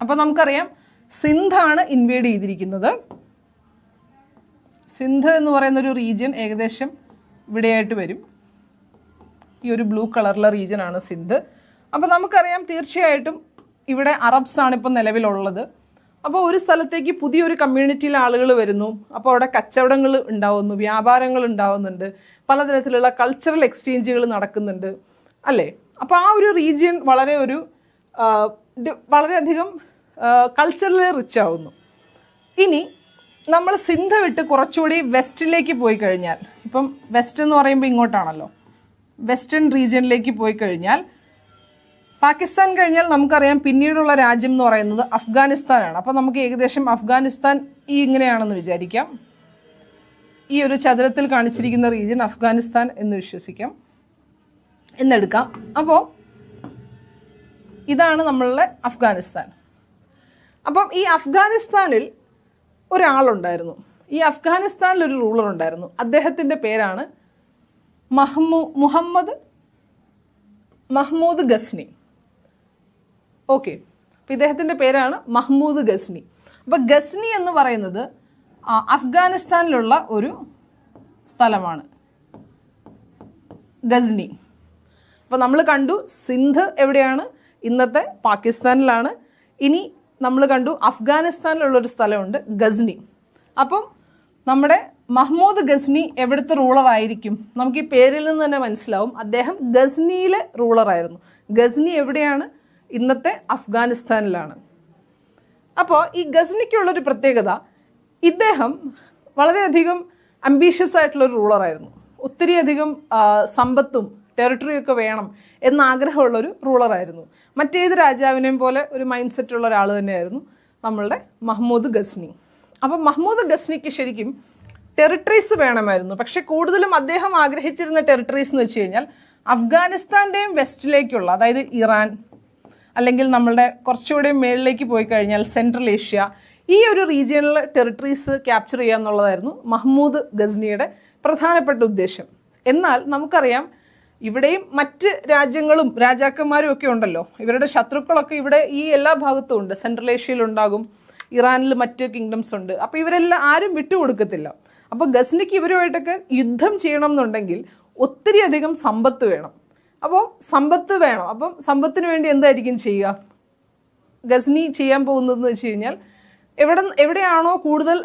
അപ്പം നമുക്കറിയാം സിന്ധാണ് ഇൻവേഡ് ചെയ്തിരിക്കുന്നത്. സിന്ധ് എന്ന് പറയുന്ന ഒരു റീജിയൻ ഏകദേശം ഇവിടെയായിട്ട് വരും. ഈ ഒരു ബ്ലൂ കളറിലെ റീജിയനാണ് സിന്ധ്. അപ്പോൾ നമുക്കറിയാം തീർച്ചയായിട്ടും ഇവിടെ അറബ്സ് ആണ് ഇപ്പം നിലവിലുള്ളത്. അപ്പോൾ ഒരു സ്ഥലത്തേക്ക് പുതിയൊരു കമ്മ്യൂണിറ്റിയിലെ ആളുകൾ വരുന്നു. അപ്പോൾ അവിടെ കച്ചവടങ്ങൾ ഉണ്ടാവുന്നു, വ്യാപാരങ്ങൾ ഉണ്ടാവുന്നുണ്ട്, പലതരത്തിലുള്ള കൾച്ചറൽ എക്സ്ചേഞ്ചുകൾ നടക്കുന്നുണ്ട് അല്ലേ. അപ്പോൾ ആ ഒരു റീജിയൻ വളരെയധികം കൾച്ചറലി റിച്ച് ആവുന്നു. ഇനി നമ്മൾ സിന്ധ് വിട്ട് കുറച്ചുകൂടി വെസ്റ്റിലേക്ക് പോയി കഴിഞ്ഞാൽ, ഇപ്പം വെസ്റ്റ് എന്ന് പറയുമ്പോൾ ഇങ്ങോട്ടാണല്ലോ, വെസ്റ്റേൺ റീജിയനിലേക്ക് പോയി കഴിഞ്ഞാൽ പാകിസ്ഥാൻ കഴിഞ്ഞാൽ നമുക്കറിയാം പിന്നീടുള്ള രാജ്യം എന്ന് പറയുന്നത് അഫ്ഗാനിസ്ഥാനാണ്. അപ്പോൾ നമുക്ക് ഏകദേശം അഫ്ഗാനിസ്ഥാൻ ഇങ്ങനെയാണെന്ന് വിചാരിക്കാം. ഈ ഒരു ചതുരത്തിൽ കാണിച്ചിരിക്കുന്ന റീജിയൻ അഫ്ഗാനിസ്ഥാൻ എന്ന് എന്നെടുക്കാം. അപ്പോൾ ഇതാണ് നമ്മളുടെ അഫ്ഗാനിസ്ഥാൻ. അപ്പം ഈ അഫ്ഗാനിസ്ഥാനിൽ ഒരാളുണ്ടായിരുന്നു. ഈ അഫ്ഗാനിസ്ഥാനിൽ ഒരു റൂളർ ഉണ്ടായിരുന്നു. അദ്ദേഹത്തിൻ്റെ പേരാണ് മഹ്മൂദ് ഗസ്നി. ഓക്കെ, അപ്പം ഇദ്ദേഹത്തിൻ്റെ പേരാണ് മഹ്മൂദ് ഗസ്നി. അപ്പം ഗസ്നി എന്ന് പറയുന്നത് അഫ്ഗാനിസ്ഥാനിലുള്ള ഒരു സ്ഥലമാണ്, ഗസ്നി. അപ്പം നമ്മൾ കണ്ടു സിന്ധ് എവിടെയാണ്, ഇന്നത്തെ പാകിസ്ഥാനിലാണ്. ഇനി നമ്മൾ കണ്ടു അഫ്ഗാനിസ്ഥാനിലുള്ളൊരു സ്ഥലമുണ്ട് ഗസ്നി. അപ്പം നമ്മുടെ മഹ്മൂദ് ഗസ്നി എവിടുത്തെ റൂളറായിരിക്കും? നമുക്ക് ഈ പേരിൽ നിന്ന് തന്നെ മനസ്സിലാവും, അദ്ദേഹം ഗസ്നിയിലെ റൂളറായിരുന്നു. ഗസ്നി എവിടെയാണ്? ഇന്നത്തെ അഫ്ഗാനിസ്ഥാനിലാണ്. അപ്പോൾ ഈ ഗസ്നിക്കുള്ളൊരു പ്രത്യേകത, ഇദ്ദേഹം വളരെയധികം അംബീഷ്യസ് ആയിട്ടുള്ളൊരു റൂളറായിരുന്നു. ഒത്തിരിയധികം സമ്പത്തും ടെറിട്ടറിയൊക്കെ വേണം എന്നാഗ്രഹമുള്ളൊരു റൂളറായിരുന്നു. മറ്റേത് രാജാവിനെയും പോലെ ഒരു മൈൻഡ് സെറ്റുള്ള ഒരാൾ തന്നെയായിരുന്നു നമ്മളുടെ മഹ്മൂദ് ഗസ്നി. അപ്പം മഹ്മൂദ് ഗസ്നിക്ക് ശരിക്കും ടെറിട്ടറീസ് വേണമായിരുന്നു. പക്ഷെ കൂടുതലും അദ്ദേഹം ആഗ്രഹിച്ചിരുന്ന ടെറിട്ടറീസ് എന്ന് വെച്ച് കഴിഞ്ഞാൽ അഫ്ഗാനിസ്ഥാൻ്റെയും വെസ്റ്റിലേക്കുള്ള, അതായത് ഇറാൻ അല്ലെങ്കിൽ നമ്മളുടെ കുറച്ചുകൂടെ മേളിലേക്ക് പോയി കഴിഞ്ഞാൽ സെൻട്രൽ ഏഷ്യ, ഈ ഒരു റീജിയണിൽ ടെറിട്ടറീസ് ക്യാപ്ചർ ചെയ്യുക എന്നുള്ളതായിരുന്നു മഹ്മൂദ് ഗസ്നിയുടെ പ്രധാനപ്പെട്ട ഉദ്ദേശം. എന്നാൽ നമുക്കറിയാം ഇവിടെയും മറ്റ് രാജ്യങ്ങളും രാജാക്കന്മാരും ഒക്കെ ഉണ്ടല്ലോ, ഇവരുടെ ശത്രുക്കളൊക്കെ ഇവിടെ ഈ എല്ലാ ഭാഗത്തും ഉണ്ട്. സെൻട്രൽ ഏഷ്യയിലുണ്ടാകും, ഇറാനിൽ മറ്റ് കിങ്ഡംസ് ഉണ്ട്. അപ്പോൾ ഇവരെല്ലാം ആരും വിട്ടുകൊടുക്കത്തില്ല. അപ്പോൾ ഗസ്നിക്ക് ഇവരുമായിട്ടൊക്കെ യുദ്ധം ചെയ്യണം എന്നുണ്ടെങ്കിൽ ഒത്തിരി അധികം സമ്പത്ത് വേണം. അപ്പോൾ സമ്പത്ത് വേണം. അപ്പം സമ്പത്തിന് വേണ്ടി എന്തായിരിക്കും ചെയ്യുക? ഗസ്നി ചെയ്യാൻ പോകുന്നതെന്ന് വെച്ച് കഴിഞ്ഞാൽ എവിടെയാണോ കൂടുതൽ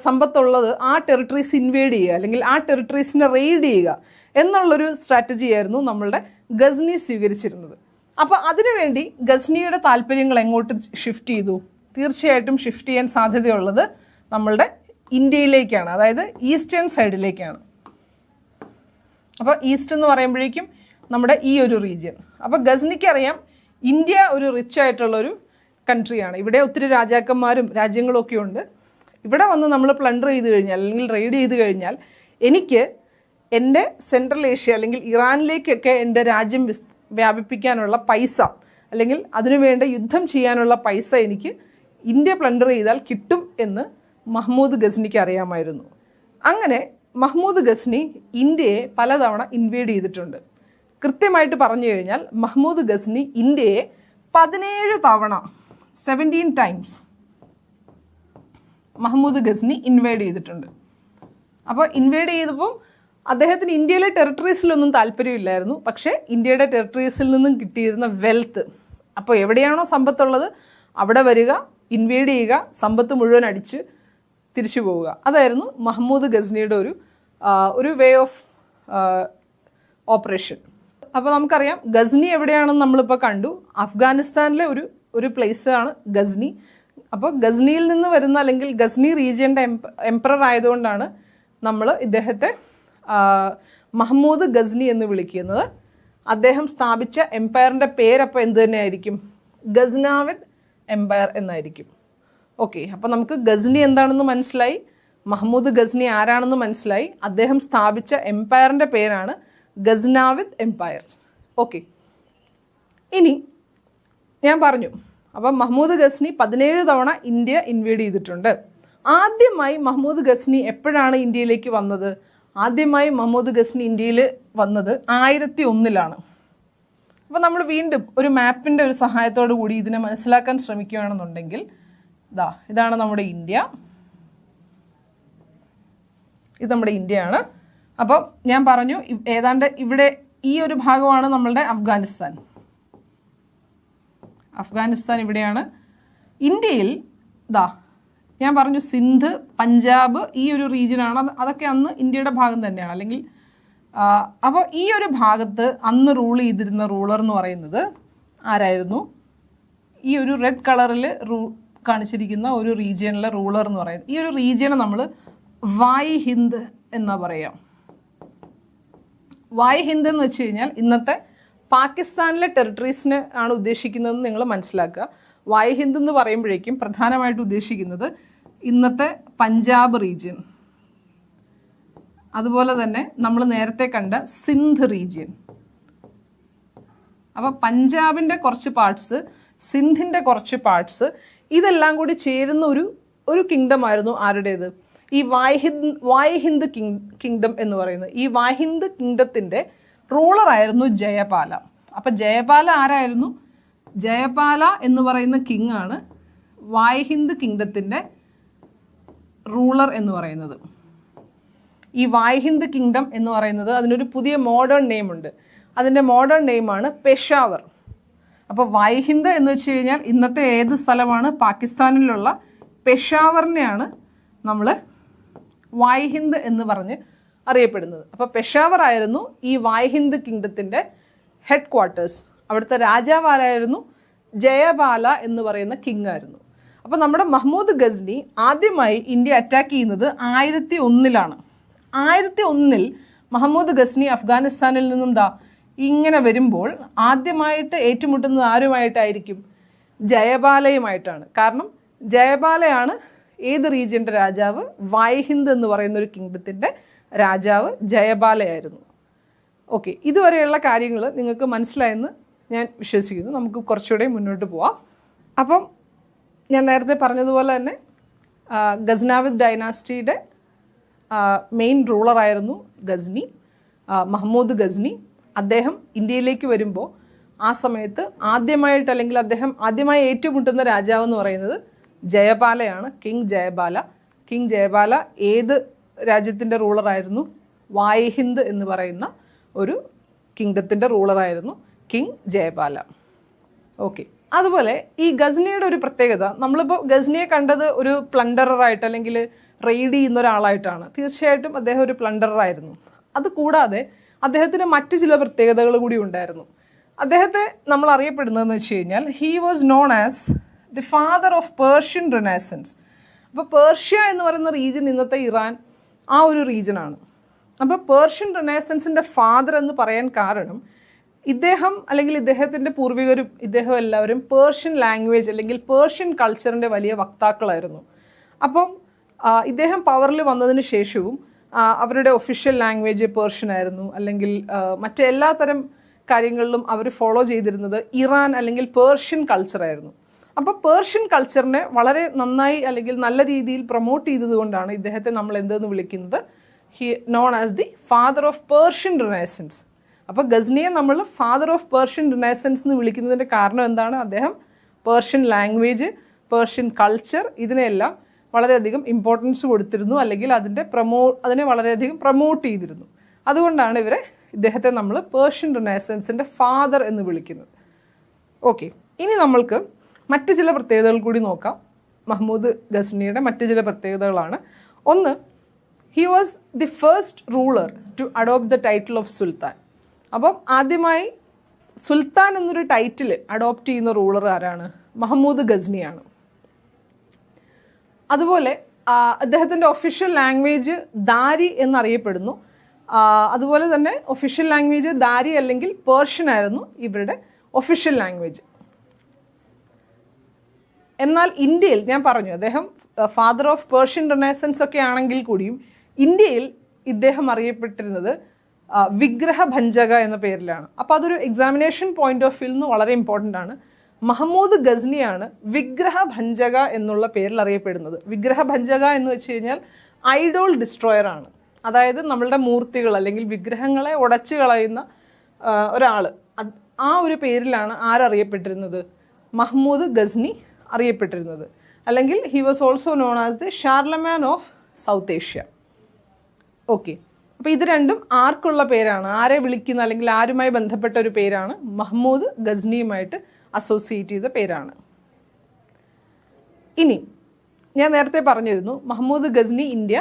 സമ്പത്തുള്ളത് ആ ടെറിട്ടറീസ് ഇൻവേഡ് ചെയ്യുക, അല്ലെങ്കിൽ ആ ടെറിട്ടറീസിനെ റെയ്ഡ് ചെയ്യുക എന്നുള്ളൊരു സ്ട്രാറ്റജി ആയിരുന്നു നമ്മളുടെ ഗസ്നി സ്വീകരിച്ചിരുന്നത്. അപ്പോൾ അതിനുവേണ്ടി ഗസ്നിയുടെ താല്പര്യങ്ങൾ എങ്ങോട്ട് ഷിഫ്റ്റ് ചെയ്തു? തീർച്ചയായിട്ടും ഷിഫ്റ്റ് ചെയ്യാൻ സാധ്യതയുള്ളത് നമ്മളുടെ ഇന്ത്യയിലേക്കാണ്, അതായത് ഈസ്റ്റേൺ സൈഡിലേക്കാണ്. അപ്പോൾ ഈസ്റ്റ് എന്ന് പറയുമ്പോഴേക്കും നമ്മുടെ ഈ ഒരു റീജിയൻ. അപ്പോൾ ഗസ്നിക്ക് അറിയാം ഇന്ത്യ ഒരു റിച്ച് ആയിട്ടുള്ളൊരു കൺട്രിയാണ്, ഇവിടെ ഒത്തിരി രാജാക്കന്മാരും രാജ്യങ്ങളും ഒക്കെ ഉണ്ട്. ഇവിടെ വന്ന് നമ്മൾ പ്ലണ്ടർ ചെയ്ത് കഴിഞ്ഞാൽ അല്ലെങ്കിൽ റെയ്ഡ് ചെയ്ത് കഴിഞ്ഞാൽ എനിക്ക് എൻ്റെ സെൻട്രൽ ഏഷ്യ അല്ലെങ്കിൽ ഇറാനിലേക്കൊക്കെ എൻ്റെ രാജ്യം വ്യാപിപ്പിക്കാനുള്ള പൈസ, അല്ലെങ്കിൽ അതിനുവേണ്ട യുദ്ധം ചെയ്യാനുള്ള പൈസ എനിക്ക് ഇന്ത്യ പ്ലണ്ടർ ചെയ്താൽ കിട്ടും എന്ന് മഹ്മൂദ് ഗസ്നിക്ക് അറിയാമായിരുന്നു. അങ്ങനെ മഹ്മൂദ് ഗസ്നി ഇന്ത്യയെ പലതവണ ഇൻവേഡ് ചെയ്തിട്ടുണ്ട്. കൃത്യമായിട്ട് പറഞ്ഞു കഴിഞ്ഞാൽ മഹ്മൂദ് ഗസ്നി ഇന്ത്യയെ 17 തവണ 17 ടൈംസ് മഹ്മൂദ് ഗസ്നി ഇൻവേഡ് ചെയ്തിട്ടുണ്ട്. അപ്പോൾ ഇൻവേഡ് ചെയ്തപ്പോൾ അദ്ദേഹത്തിന് ഇന്ത്യയിലെ ടെറിട്ടറീസിലൊന്നും താല്പര്യമില്ലായിരുന്നു. പക്ഷേ ഇന്ത്യയുടെ ടെറിട്ടറീസിൽ നിന്നും കിട്ടിയിരുന്ന വെൽത്ത്, അപ്പോൾ എവിടെയാണോ സമ്പത്തുള്ളത് അവിടെ വരിക, ഇൻവേഡ് ചെയ്യുക, സമ്പത്ത് മുഴുവൻ അടിച്ച് തിരിച്ചു പോവുക, അതായിരുന്നു മഹ്മൂദ് ഗസ്നിയുടെ ഒരു വേ ഓഫ് ഓപ്പറേഷൻ. അപ്പോൾ നമുക്കറിയാം ഗസ്നി എവിടെയാണെന്ന് നമ്മളിപ്പോൾ കണ്ടു. അഫ്ഗാനിസ്ഥാനിലെ ഒരു പ്ലേസ് ആണ് ഗസ്നി. അപ്പോൾ ഗസ്നിയിൽ നിന്ന് വരുന്ന അല്ലെങ്കിൽ ഗസ്നി റീജിയൻ്റെ എംപറർ ആയതുകൊണ്ടാണ് നമ്മൾ ഇദ്ദേഹത്തെ മഹ്മൂദ് ഗസ്നി എന്ന് വിളിക്കുന്നത്. അദ്ദേഹം സ്ഥാപിച്ച എംപയറിൻ്റെ പേരപ്പോൾ എന്ത് തന്നെയായിരിക്കും? ഗസ്നാവിദ് എംപയർ എന്നായിരിക്കും. ഓക്കെ, അപ്പോൾ നമുക്ക് ഗസ്നി എന്താണെന്ന് മനസ്സിലായി, മഹ്മൂദ് ഗസ്നി ആരാണെന്ന് മനസ്സിലായി, അദ്ദേഹം സ്ഥാപിച്ച എംപയറിൻ്റെ പേരാണ് ഗസ്നാവിദ് എംപയർ. ഓക്കെ, ഇനി ഞാൻ പറഞ്ഞു, അപ്പം മഹ്മൂദ് ഗസ്നി 17 തവണ ഇന്ത്യ ഇൻവേഡ് ചെയ്തിട്ടുണ്ട്. ആദ്യമായി മഹ്മൂദ് ഗസ്നി എപ്പോഴാണ് ഇന്ത്യയിലേക്ക് വന്നത്? ആദ്യമായി മഹ്മൂദ് ഗസ്നി ഇന്ത്യയിൽ വന്നത് 1001 അപ്പോൾ നമ്മൾ വീണ്ടും ഒരു മാപ്പിൻ്റെ ഒരു സഹായത്തോടു കൂടി ഇതിനെ മനസ്സിലാക്കാൻ ശ്രമിക്കുകയാണെന്നുണ്ടെങ്കിൽ ഇതാണ് നമ്മുടെ ഇന്ത്യ, ഇത് നമ്മുടെ ഇന്ത്യയാണ്. അപ്പം ഞാൻ പറഞ്ഞു ഏതാണ്ട് ഇവിടെ ഈ ഒരു ഭാഗമാണ് നമ്മളുടെ അഫ്ഗാനിസ്ഥാൻ. അഫ്ഗാനിസ്ഥാൻ ഇവിടെയാണ്. ഇന്ത്യയിൽ ഞാൻ പറഞ്ഞു സിന്ധ്, പഞ്ചാബ്, ഈ ഒരു റീജിയനാണ്. അതൊക്കെ അന്ന് ഇന്ത്യയുടെ ഭാഗം തന്നെയാണ്. അല്ലെങ്കിൽ അപ്പോൾ ഈ ഒരു ഭാഗത്ത് അന്ന് റൂൾ ചെയ്തിരുന്ന റൂളർ എന്ന് പറയുന്നത് ആരായിരുന്നു? ഈ ഒരു റെഡ് കളറിൽ കാണിച്ചിരിക്കുന്ന ഒരു റീജിയനിലെ റൂളർ എന്ന് പറയുന്നത്, ഈ ഒരു റീജിയനെ നമ്മൾ വായ് ഹിന്ദ് എന്നാ പറയാം. വായ് ഹിന്ദ് എന്ന് വെച്ച് കഴിഞ്ഞാൽ ഇന്നത്തെ പാകിസ്ഥാനിലെ ടെറിട്ടറീസിനെ ആണ് ഉദ്ദേശിക്കുന്നതെന്ന് നിങ്ങൾ മനസ്സിലാക്കുക. വായ് ഹിന്ദ് എന്ന് പറയുമ്പോഴേക്കും പ്രധാനമായിട്ട് ഉദ്ദേശിക്കുന്നത് ഇന്നത്തെ പഞ്ചാബ് റീജിയൻ, അതുപോലെ തന്നെ നമ്മൾ നേരത്തെ കണ്ട സിന്ധ് റീജിയൻ. അപ്പോൾ പഞ്ചാബിൻ്റെ കുറച്ച് പാർട്സ്, സിന്ധിൻ്റെ കുറച്ച് പാർട്സ്, ഇതെല്ലാം കൂടി ചേരുന്ന ഒരു കിങ്ഡം ആയിരുന്നു ആരുടേത്? ഈ വായ്ഹിന്ദ് കിങ്ഡം എന്ന് പറയുന്നത്, ഈ വായ്ഹിന്ദ് കിങ്ഡത്തിന്റെ റൂളർ ആയിരുന്നു ജയപാല. അപ്പൊ ജയപാല ആരായിരുന്നു? ജയപാല എന്ന് പറയുന്ന കിങ് ആണ് വായ്ഹിന്ദ് കിങ്ഡത്തിന്റെ റൂളർ എന്ന് പറയുന്നത്. ഈ വായ്ഹിന്ദ് കിങ്ഡം എന്ന് പറയുന്നത് അതിനൊരു പുതിയ മോഡേൺ നെയിം ഉണ്ട്. അതിൻ്റെ മോഡേൺ നെയിമാണ് പെഷാവർ. അപ്പോൾ വായ്ഹിന്ദ് എന്ന് വെച്ച് കഴിഞ്ഞാൽ ഇന്നത്തെ ഏത് സ്ഥലമാണ്? പാകിസ്ഥാനിലുള്ള പെഷാവറിനെയാണ് നമ്മൾ വായ്ഹിന്ദ് എന്ന് പറഞ്ഞ് അറിയപ്പെടുന്നത്. അപ്പോൾ പെഷാവർ ആയിരുന്നു ഈ വായ്ഹിന്ദ് കിങ്ഡത്തിൻ്റെ ഹെഡ് ക്വാർട്ടേഴ്സ്. അവിടുത്തെ രാജാവ് ആരായിരുന്നു? ജയപാല എന്ന് പറയുന്ന കിങ് ആയിരുന്നു. അപ്പോൾ നമ്മുടെ മഹ്മൂദ് ഗസ്നി ആദ്യമായി ഇന്ത്യ അറ്റാക്ക് ചെയ്യുന്നത് 1001 1001 മഹ്മൂദ് ഗസ്നി അഫ്ഗാനിസ്ഥാനിൽ നിന്നും ഇങ്ങനെ വരുമ്പോൾ ആദ്യമായിട്ട് ഏറ്റുമുട്ടുന്നത് ആരുമായിട്ടായിരിക്കും? ജയപാലയുമായിട്ടാണ്. കാരണം ജയപാലയാണ് ഏത് റീജിയൻ്റെ രാജാവ്? വായ്ഹിന്ദ് എന്ന് പറയുന്ന ഒരു കിങ്ഡത്തിൻ്റെ രാജാവ് ജയപാലയായിരുന്നു. ഓക്കെ, ഇതുവരെയുള്ള കാര്യങ്ങൾ നിങ്ങൾക്ക് മനസ്സിലായെന്ന് ഞാൻ വിശ്വസിക്കുന്നു. നമുക്ക് കുറച്ചുകൂടെ മുന്നോട്ട് പോവാം. അപ്പം ഞാൻ നേരത്തെ പറഞ്ഞതുപോലെ തന്നെ ഗസ്നാവിദ് ഡൈനാസ്റ്റിയുടെ മെയിൻ റൂളറായിരുന്നു ഗസ്നി, മഹ്മൂദ് ഗസ്നി. അദ്ദേഹം ഇന്ത്യയിലേക്ക് വരുമ്പോൾ ആ സമയത്ത് ആദ്യമായിട്ട്, അല്ലെങ്കിൽ അദ്ദേഹം ആദ്യമായി ഏറ്റുമുട്ടുന്ന രാജാവ് എന്ന് പറയുന്നത് ജയപാലയാണ്, കിങ് ജയപാല. കിങ് ജയപാല ഏത് രാജ്യത്തിൻ്റെ റൂളറായിരുന്നു? വായ്ഹിന്ദ് എന്ന് പറയുന്ന ഒരു കിങ്ഡത്തിൻ്റെ റൂളറായിരുന്നു കിങ് ജയപാല. ഓക്കെ, അതുപോലെ ഈ ഗസ്നിയുടെ ഒരു പ്രത്യേകത, നമ്മളിപ്പോൾ ഗസ്നിയെ കണ്ടത് ഒരു പ്ലണ്ടറായിട്ട് അല്ലെങ്കിൽ റെയ്ഡ് ചെയ്യുന്ന ഒരാളായിട്ടാണ്. തീർച്ചയായിട്ടും അദ്ദേഹം ഒരു പ്ലണ്ടറായിരുന്നു. അതുകൂടാതെ അദ്ദേഹത്തിന് മറ്റു ചില പ്രത്യേകതകൾ കൂടി ഉണ്ടായിരുന്നു. അദ്ദേഹത്തെ നമ്മൾ അറിയപ്പെടുന്നതെന്ന് വെച്ച് കഴിഞ്ഞാൽ he was known as the father of Persian renaissance. അപ്പോൾ പേർഷ്യ എന്ന് പറയുന്ന റീജിയൻ ഇന്നത്തെ ഇറാൻ, ആ ഒരു റീജിയനാണ്. അപ്പോൾ പേർഷ്യൻ റിനൈസൻസിൻ്റെ ഫാദർ എന്ന് പറയാൻ കാരണം ഇദ്ദേഹം അല്ലെങ്കിൽ ഇദ്ദേഹത്തിൻ്റെ പൂർവികരും ഇദ്ദേഹം എല്ലാവരും പേർഷ്യൻ ലാംഗ്വേജ് അല്ലെങ്കിൽ പേർഷ്യൻ കൾച്ചറിൻ്റെ വലിയ വക്താക്കളായിരുന്നു. അപ്പം ഇദ്ദേഹം പവറിൽ വന്നതിന് ശേഷവും അവരുടെ ഒഫീഷ്യൽ ലാംഗ്വേജ് പേർഷ്യൻ ആയിരുന്നു. അല്ലെങ്കിൽ മറ്റെല്ലാ തരം കാര്യങ്ങളിലും അവർ ഫോളോ ചെയ്തിരുന്നത് ഇറാൻ അല്ലെങ്കിൽ പേർഷ്യൻ കൾച്ചറായിരുന്നു. അപ്പോൾ പേർഷ്യൻ കൾച്ചറിനെ വളരെ നന്നായി അല്ലെങ്കിൽ നല്ല രീതിയിൽ പ്രൊമോട്ട് ചെയ്തതുകൊണ്ടാണ് ഇദ്ദേഹത്തെ നമ്മൾ എന്തെന്ന് വിളിക്കുന്നത്? He non as the father of Persian renaissance. അപ്പോൾ ഗസ്നിയെ നമ്മൾ ഫാദർ ഓഫ് പേർഷ്യൻ റിനൈസൻസ് എന്ന് വിളിക്കുന്നതിൻ്റെ കാരണം എന്താണ്? അദ്ദേഹം പേർഷ്യൻ ലാംഗ്വേജ്, പേർഷ്യൻ കൾച്ചർ ഇതിനെല്ലാം വളരെയധികം ഇമ്പോർട്ടൻസ് കൊടുത്തിരുന്നു, അല്ലെങ്കിൽ അതിനെ വളരെയധികം പ്രൊമോട്ട് ചെയ്തിരുന്നു. അതുകൊണ്ടാണ് ഇദ്ദേഹത്തെ നമ്മൾ പേർഷ്യൻ റിനൈസൻസിൻ്റെ ഫാദർ എന്ന് വിളിക്കുന്നത്. ഓക്കെ, ഇനി നമ്മൾക്ക് മറ്റ് ചില പ്രത്യേകതകൾ കൂടി നോക്കാം. മഹ്മൂദ് ഗസ്നിയുടെ മറ്റ് ചില പ്രത്യേകതകളാണ്. ഒന്ന്, he was the first ruler to adopt the title of സുൽത്താൻ. അപ്പം ആദ്യമായി സുൽത്താൻ എന്നൊരു ടൈറ്റിൽ അഡോപ്റ്റ് ചെയ്യുന്ന റൂളർ ആരാണ്? മഹ്മൂദ് ഗസ്നിയാണ്. അതുപോലെ അദ്ദേഹത്തിൻ്റെ ഒഫീഷ്യൽ ലാംഗ്വേജ് ദാരി എന്നറിയപ്പെടുന്നു. അതുപോലെ തന്നെ ഒഫീഷ്യൽ ലാംഗ്വേജ് ദാരി അല്ലെങ്കിൽ പേർഷ്യൻ ആയിരുന്നു ഇവരുടെ ഒഫീഷ്യൽ ലാംഗ്വേജ്. എന്നാൽ ഇന്ത്യയിൽ ഞാൻ പറഞ്ഞു അദ്ദേഹം ഫാദർ ഓഫ് പേർഷ്യൻ റിനൈസൻസ് ഒക്കെ ആണെങ്കിൽ കൂടിയും ഇന്ത്യയിൽ ഇദ്ദേഹം അറിയപ്പെട്ടിരുന്നത് വിഗ്രഹഭഞ്ജക എന്ന പേരിലാണ്. അപ്പോൾ അതൊരു എക്സാമിനേഷൻ പോയിന്റ് ഓഫ് വ്യൂവിൽ നിന്ന് വളരെ ഇമ്പോർട്ടൻ്റ് ആണ്. മഹ്മൂദ് ഗസ്നിയാണ് വിഗ്രഹഭഞ്ജക എന്നുള്ള പേരിൽ അറിയപ്പെടുന്നത്. വിഗ്രഹഭഞ്ജക എന്ന് വെച്ച് കഴിഞ്ഞാൽ ഐഡോൾ ഡിസ്ട്രോയർ ആണ്. അതായത് നമ്മളുടെ മൂർത്തികൾ അല്ലെങ്കിൽ വിഗ്രഹങ്ങളെ ഉടച്ചു കളയുന്ന ഒരാൾ. ആ ഒരു പേരിലാണ് ആരറിയപ്പെട്ടിരുന്നത്? മഹ്മൂദ് ഗസ്നി അറിയപ്പെട്ടിരുന്നത്. അല്ലെങ്കിൽ he was also known as the Charlemagne of South Asia. Okay, അപ്പോൾ ഇത് രണ്ടും ആർക്കുള്ള പേരാണ്? ആരെ വിളിക്കുന്ന അല്ലെങ്കിൽ ആരുമായി ബന്ധപ്പെട്ട ഒരു പേരാണ്? മഹ്മൂദ് ഗസ്നിയുമായിട്ട് അസോസിയേറ്റ് ചെയ്ത പേരാണ്. ഇനി ഞാൻ നേരത്തെ പറഞ്ഞിരുന്നു മഹ്മൂദ് ഗസ്നി ഇന്ത്യ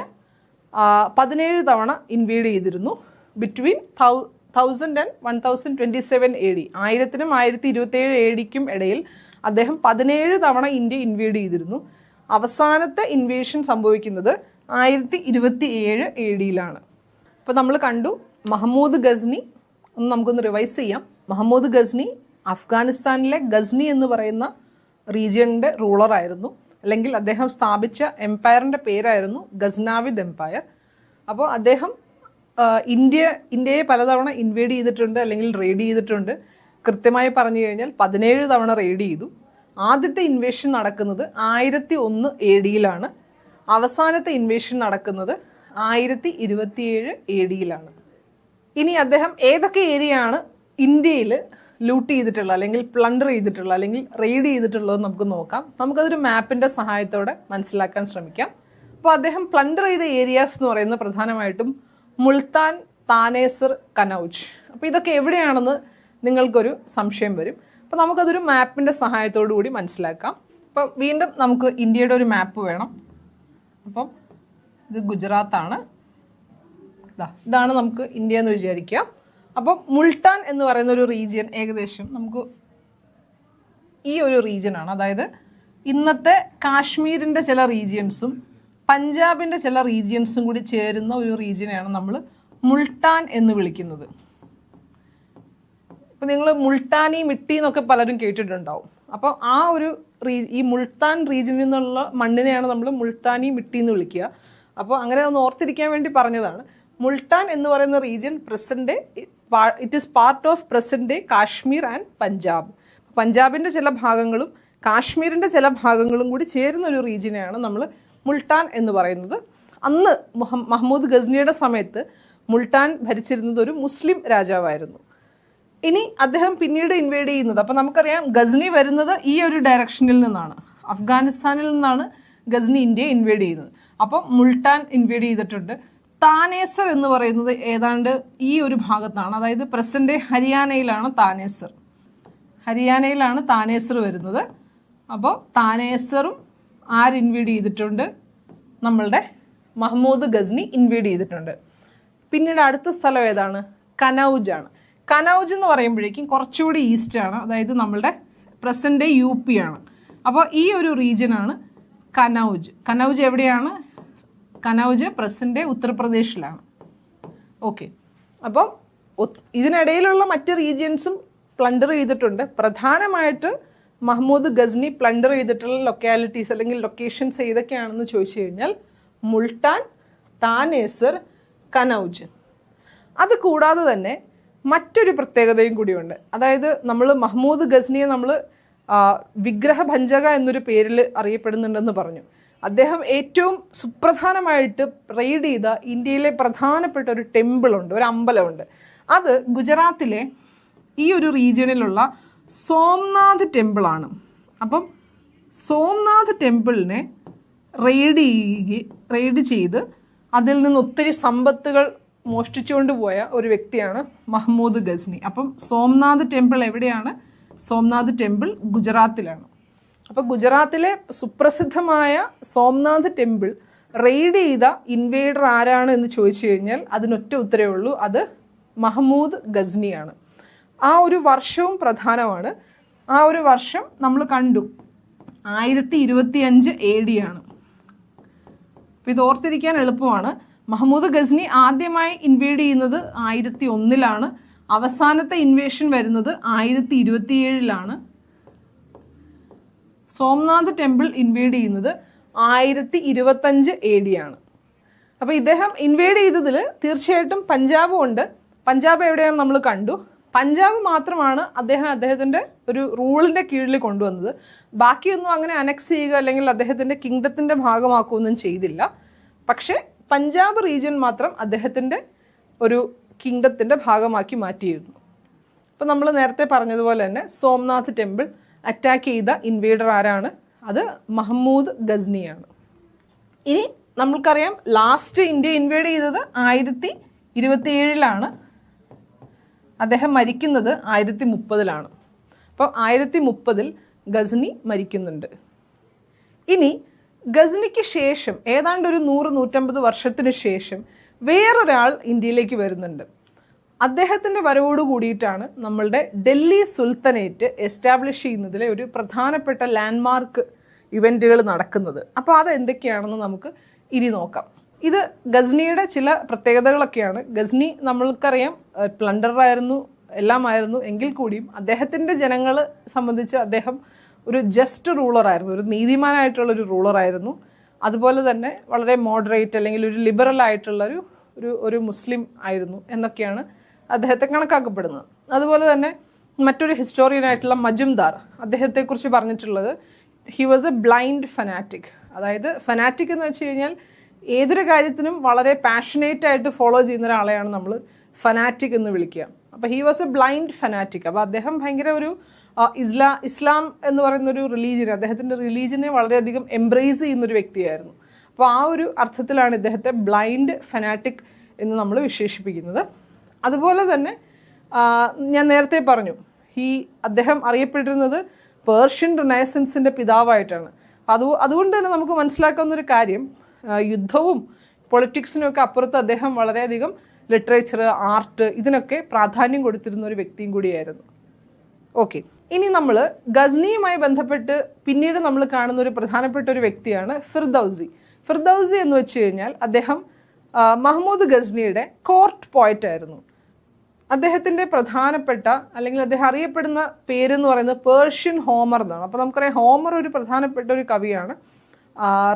17 തവണ ഇൻവേഡ് ചെയ്തിരുന്നു. ബിറ്റ്വീൻ 1000 and 1027 AD, 1000നും 1027 ADക്കും ഇടയിൽ അദ്ദേഹം 17 തവണ ഇന്ത്യ ഇൻവേഡ് ചെയ്തിരുന്നു. അവസാനത്തെ ഇൻവേഷൻ സംഭവിക്കുന്നത് 1027 ADയിലാണ്. അപ്പോൾ നമ്മൾ കണ്ടു മഹ്മൂദ് ഗസ്നി. നമുക്കൊന്ന് റിവൈസ് ചെയ്യാം. മഹ്മൂദ് ഗസ്നി അഫ്ഗാനിസ്ഥാനിലെ ഗസ്നി എന്ന് പറയുന്ന റീജിയണിൻ്റെ റൂളറായിരുന്നു. അല്ലെങ്കിൽ അദ്ദേഹം സ്ഥാപിച്ച എംപയറിൻ്റെ പേരായിരുന്നു ഗസ്നാവിദ് എംപയർ. അപ്പോൾ അദ്ദേഹം ഇന്ത്യയെ പലതവണ ഇൻവേഡ് ചെയ്തിട്ടുണ്ട് അല്ലെങ്കിൽ റെയ്ഡ് ചെയ്തിട്ടുണ്ട്. കൃത്യമായി പറഞ്ഞു കഴിഞ്ഞാൽ 17 തവണ റെയ്ഡ് ചെയ്തു. ആദ്യത്തെ ഇൻവേഷൻ നടക്കുന്നത് 1001 ADയിലാണ്. അവസാനത്തെ ഇൻവേഷൻ നടക്കുന്നത് 1027 AD ഇനി അദ്ദേഹം ഏതൊക്കെ ഏരിയയാണ് ഇന്ത്യയിൽ ലൂട്ട് ചെയ്തിട്ടുള്ളത് അല്ലെങ്കിൽ പ്ലണ്ടർ ചെയ്തിട്ടുള്ളത് അല്ലെങ്കിൽ റെയ്ഡ് ചെയ്തിട്ടുള്ളത് നമുക്ക് നോക്കാം. നമുക്കതൊരു മാപ്പിന്റെ സഹായത്തോടെ മനസ്സിലാക്കാൻ ശ്രമിക്കാം. അപ്പോൾ അദ്ദേഹം പ്ലണ്ടർ ചെയ്ത ഏരിയാസ് എന്ന് പറയുന്നത് പ്രധാനമായിട്ടും മുൾത്താൻ, താനേസർ, കനൗജ്. അപ്പോൾ ഇതൊക്കെ എവിടെയാണെന്ന് നിങ്ങൾക്കൊരു സംശയം വരും. അപ്പോൾ നമുക്കതൊരു മാപ്പിന്റെ സഹായത്തോടു കൂടി മനസ്സിലാക്കാം. അപ്പം വീണ്ടും നമുക്ക് ഇന്ത്യയുടെ ഒരു മാപ്പ് വേണം. അപ്പം ഇത് ഗുജറാത്താണ്, ഇതാണ് നമുക്ക് ഇന്ത്യ എന്ന് വിചാരിക്കുക. അപ്പം മുൾട്ടാൻ എന്ന് പറയുന്ന ഒരു റീജിയൻ ഏകദേശം നമുക്ക് ഈ ഒരു റീജിയനാണ്. അതായത് ഇന്നത്തെ കാശ്മീരിൻ്റെ ചില റീജിയൻസും പഞ്ചാബിൻ്റെ ചില റീജിയൻസും കൂടി ചേരുന്ന ഒരു റീജിയനാണ് നമ്മൾ മുൾട്ടാൻ എന്ന് വിളിക്കുന്നത്. ഇപ്പം നിങ്ങൾ മുൾട്ടാനി മിട്ടി എന്നൊക്കെ പലരും കേട്ടിട്ടുണ്ടാവും. അപ്പോൾ ആ ഒരു ഈ മുൾത്താൻ റീജിയനിൽ നിന്നുള്ള മണ്ണിനെയാണ് നമ്മൾ മുൾത്താനി മിട്ടി എന്ന് വിളിക്കുക. അപ്പോൾ അങ്ങനെ ഒന്ന് ഓർത്തിരിക്കാൻ വേണ്ടി പറഞ്ഞതാണ്. മുൾട്ടാൻ എന്ന് പറയുന്ന region it is part of present day Kashmir and Punjab. പഞ്ചാബിൻ്റെ ചില ഭാഗങ്ങളും കാശ്മീരിൻ്റെ ചില ഭാഗങ്ങളും കൂടി ചേരുന്ന ഒരു റീജിയനെയാണ് നമ്മൾ മുൾട്ടാൻ എന്ന് പറയുന്നത്. അന്ന് മഹ്മൂദ് ഗസ്നിയുടെ സമയത്ത് മുൾട്ടാൻ ഭരിച്ചിരുന്നത് ഒരു മുസ്ലിം രാജാവായിരുന്നു. ഇനി അദ്ദേഹം പിന്നീട് ഇൻവേഡ് ചെയ്യുന്നത്, അപ്പം നമുക്കറിയാം ഗസ്നി വരുന്നത് ഈ ഒരു ഡയറക്ഷനിൽ നിന്നാണ്, അഫ്ഗാനിസ്ഥാനിൽ നിന്നാണ് ഗസ്നി ഇന്ത്യയെ ഇൻവേഡ് ചെയ്യുന്നത്. അപ്പം മുൾട്ടാൻ ഇൻവേഡ് ചെയ്തിട്ടുണ്ട്. താനേസർ എന്ന് പറയുന്നത് ഏതാണ്ട് ഈ ഒരു ഭാഗത്താണ്, അതായത് പ്രസന്റ് ഹരിയാനയിലാണ് താനേസർ വരുന്നത്. അപ്പോൾ താനേസറും ഇൻവേഡ് ചെയ്തിട്ടുണ്ട്, നമ്മളുടെ മഹ്മൂദ് ഗസ്നി ഇൻവേഡ് ചെയ്തിട്ടുണ്ട്. പിന്നീട് അടുത്ത സ്ഥലം ഏതാണ്? കനൗജ് ആണ്. കനൗജ് എന്ന് പറയുമ്പോഴേക്കും കുറച്ചുകൂടി ഈസ്റ്റ് ആണ്, അതായത് നമ്മളുടെ പ്രസന്റ് ഡേ UP ആണ്. അപ്പോൾ ഈ ഒരു റീജിയനാണ് കനൗജ്. കനൗജ് എവിടെയാണ്? കനൗജ് പ്രസന്റ് ഡേ ഉത്തർപ്രദേശിലാണ്. ഓക്കെ, അപ്പം ഇതിനിടയിലുള്ള മറ്റ് റീജിയൻസും പ്ലണ്ടർ ചെയ്തിട്ടുണ്ട്. പ്രധാനമായിട്ട് മഹ്മൂദ് ഗസ്നി പ്ലണ്ടർ ചെയ്തിട്ടുള്ള ലൊക്കാലിറ്റീസ് അല്ലെങ്കിൽ ലൊക്കേഷൻസ് ഏതൊക്കെയാണെന്ന് ചോദിച്ചു കഴിഞ്ഞാൽ മുൾട്ടാൻ, താനേസർ, കനൗജ്. അത് കൂടാതെ തന്നെ മറ്റൊരു പ്രത്യേകതയും കൂടിയുണ്ട്. അതായത് നമ്മൾ മഹ്മൂദ് ഗസ്നിയെ നമ്മൾ വിഗ്രഹഭഞ്ജക എന്നൊരു പേരിൽ അറിയപ്പെടുന്നുണ്ടെന്ന് പറഞ്ഞു. അദ്ദേഹം ഏറ്റവും സുപ്രധാനമായിട്ട് റെയ്ഡ് ചെയ്ത ഇന്ത്യയിലെ പ്രധാനപ്പെട്ട ഒരു ടെമ്പിളുണ്ട്, ഒരു അമ്പലമുണ്ട്. അത് ഗുജറാത്തിലെ ഈ ഒരു റീജിയണിലുള്ള സോംനാഥ് ടെമ്പിളാണ്. അപ്പം സോംനാഥ് ടെമ്പിളിനെ റെയ്ഡ് ചെയ്ത് അതിൽ നിന്ന് ഒത്തിരി സമ്പത്തുകൾ മോഷ്ടിച്ചുകൊണ്ട് പോയ ഒരു വ്യക്തിയാണ് മഹ്മൂദ് ഗസ്നി. അപ്പം സോംനാഥ് ടെമ്പിൾ എവിടെയാണ്? സോംനാഥ് ടെമ്പിൾ ഗുജറാത്തിലാണ്. അപ്പോൾ ഗുജറാത്തിലെ സുപ്രസിദ്ധമായ സോംനാഥ് ടെമ്പിൾ റെയ്ഡ് ചെയ്ത ഇൻവേഡർ ആരാണ് എന്ന് ചോദിച്ചു കഴിഞ്ഞാൽ അതിനൊറ്റ ഉത്തരവേ ഉള്ളൂ, അത് മഹ്മൂദ് ഗസ്നിയാണ്. ആ ഒരു വർഷവും പ്രധാനമാണ്. ആ ഒരു വർഷം നമ്മൾ കണ്ടു 1025 AD ആണ്. അപ്പം ഇത് ഓർത്തിരിക്കാൻ എളുപ്പമാണ്. മഹ്മൂദ് ഗസ്നി ആദ്യമായി ഇൻവേഡ് ചെയ്യുന്നത് 1001 അവസാനത്തെ ഇൻവേഷൻ വരുന്നത് 1027 സോംനാഥ് ടെമ്പിൾ ഇൻവേഡ് ചെയ്യുന്നത് 1025 AD ആണ്. അപ്പോൾ ഇദ്ദേഹം ഇൻവേഡ് ചെയ്തതിൽ തീർച്ചയായിട്ടും പഞ്ചാബും ഉണ്ട്. പഞ്ചാബ് എവിടെയാണെന്ന് നമ്മൾ കണ്ടു. പഞ്ചാബ് മാത്രമാണ് അദ്ദേഹത്തിൻ്റെ ഒരു റൂളിൻ്റെ കീഴിൽ കൊണ്ടുവന്നത്. ബാക്കിയൊന്നും അങ്ങനെ അനക്സ് ചെയ്യുക അല്ലെങ്കിൽ അദ്ദേഹത്തിൻ്റെ കിങ്ഡത്തിൻ്റെ ഭാഗമാക്കുകയൊന്നും ചെയ്തില്ല. പക്ഷേ പഞ്ചാബ് റീജിയൻ മാത്രം അദ്ദേഹത്തിൻ്റെ ഒരു കിങ്ഡത്തിൻ്റെ ഭാഗമാക്കി മാറ്റിയിരുന്നു. ഇപ്പം നമ്മൾ നേരത്തെ പറഞ്ഞതുപോലെ തന്നെ സോംനാഥ് ടെമ്പിൾ അറ്റാക്ക് ചെയ്ത ഇൻവേഡർ ആരാണ്? അത് മഹ്മൂദ് ഗസ്നിയാണ്. ഇനി നമ്മൾക്കറിയാം ലാസ്റ്റ് ഇന്ത്യ ഇൻവേഡ് ചെയ്തത് 1027 അദ്ദേഹം മരിക്കുന്നത് 1030 അപ്പോൾ 1030 ഗസ്നി മരിക്കുന്നുണ്ട്. ഇനി ഗസ്നിക്ക് ശേഷം ഏതാണ്ട് ഒരു 100-150 വർഷത്തിന് ശേഷം വേറൊരാൾ ഇന്ത്യയിലേക്ക് വരുന്നുണ്ട്. അദ്ദേഹത്തിൻ്റെ വരവോട് കൂടിയിട്ടാണ് നമ്മളുടെ ഡൽഹി സുൽത്തനേറ്റ് എസ്റ്റാബ്ലിഷ് ചെയ്യുന്നതിലെ ഒരു പ്രധാനപ്പെട്ട ലാൻഡ്മാർക്ക് ഇവൻറ്റുകൾ നടക്കുന്നത്. അപ്പോൾ അത് എന്തൊക്കെയാണെന്ന് നമുക്ക് ഇനി നോക്കാം. ഇത് ഗസ്നിയുടെ ചില പ്രത്യേകതകളൊക്കെയാണ്. ഗസ്നി നമ്മൾക്കറിയാം പ്ലണ്ടറായിരുന്നു, എല്ലാമായിരുന്നു. എങ്കിൽ കൂടിയും അദ്ദേഹത്തിൻ്റെ ജനങ്ങളെ സംബന്ധിച്ച് അദ്ദേഹം ഒരു ജസ്റ്റ് റൂളറായിരുന്നു, ഒരു നീതിമാനായിട്ടുള്ളൊരു റൂളറായിരുന്നു. അതുപോലെ തന്നെ വളരെ മോഡറേറ്റ് അല്ലെങ്കിൽ ഒരു ലിബറൽ ആയിട്ടുള്ളൊരു ഒരു മുസ്ലിം ആയിരുന്നു എന്നൊക്കെയാണ് അദ്ദേഹത്തെ കണക്കാക്കപ്പെടുന്നത്. അതുപോലെ തന്നെ മറ്റൊരു ഹിസ്റ്റോറിയനായിട്ടുള്ള മജുംദാർ അദ്ദേഹത്തെക്കുറിച്ച് പറഞ്ഞിട്ടുള്ളത് he was A blind fanatic. അതായത് ഫനാറ്റിക് എന്ന് വെച്ച് കഴിഞ്ഞാൽ ഏതൊരു കാര്യത്തിനും വളരെ പാഷനേറ്റ് ആയിട്ട് ഫോളോ ചെയ്യുന്ന ഒരാളെയാണ് നമ്മൾ ഫനാറ്റിക് എന്ന് വിളിക്കുക. അപ്പോൾ he was A blind fanatic. അപ്പോൾ അദ്ദേഹം ഭയങ്കര ഒരു ഇസ്ലാം എന്ന് പറയുന്ന ഒരു റിലീജിയൻ, അദ്ദേഹത്തിൻ്റെ റിലീജിയനെ വളരെയധികം എംബ്രേസ് ചെയ്യുന്നൊരു വ്യക്തിയായിരുന്നു. അപ്പോൾ ആ ഒരു അർത്ഥത്തിലാണ് ഇദ്ദേഹത്തെ ബ്ലൈൻഡ് ഫനാറ്റിക് എന്ന് നമ്മൾ വിശേഷിപ്പിക്കുന്നത്. അതുപോലെ തന്നെ ഞാൻ നേരത്തെ പറഞ്ഞു, അദ്ദേഹം അറിയപ്പെട്ടിരുന്നത് പേർഷ്യൻ റിനൈസൻസിൻ്റെ പിതാവായിട്ടാണ്. അതുകൊണ്ട് തന്നെ നമുക്ക് മനസ്സിലാക്കാവുന്നൊരു കാര്യം, യുദ്ധവും പൊളിറ്റിക്സിനും ഒക്കെ അപ്പുറത്ത് അദ്ദേഹം വളരെയധികം ലിറ്ററേച്ചർ, ആർട്ട് ഇതിനൊക്കെ പ്രാധാന്യം കൊടുത്തിരുന്ന ഒരു വ്യക്തിയും കൂടിയായിരുന്നു. ഓക്കെ, ഇനി നമ്മൾ ഗസ്നിയുമായി ബന്ധപ്പെട്ട് പിന്നീട് നമ്മൾ കാണുന്ന ഒരു പ്രധാനപ്പെട്ട ഒരു വ്യക്തിയാണ് ഫിർദൌസി. ഫിർദൌസി എന്ന് വെച്ച് കഴിഞ്ഞാൽ അദ്ദേഹം മഹ്മൂദ് ഗസ്നിയുടെ കോർട്ട് പോയറ്റ് ആയിരുന്നു. അദ്ദേഹത്തിൻ്റെ പ്രധാനപ്പെട്ട അല്ലെങ്കിൽ അദ്ദേഹം അറിയപ്പെടുന്ന പേരെന്ന് പറയുന്നത് പേർഷ്യൻ ഹോമർ എന്നാണ്. അപ്പോൾ നമുക്കറിയാം ഹോമർ ഒരു പ്രധാനപ്പെട്ട ഒരു കവിയാണ്,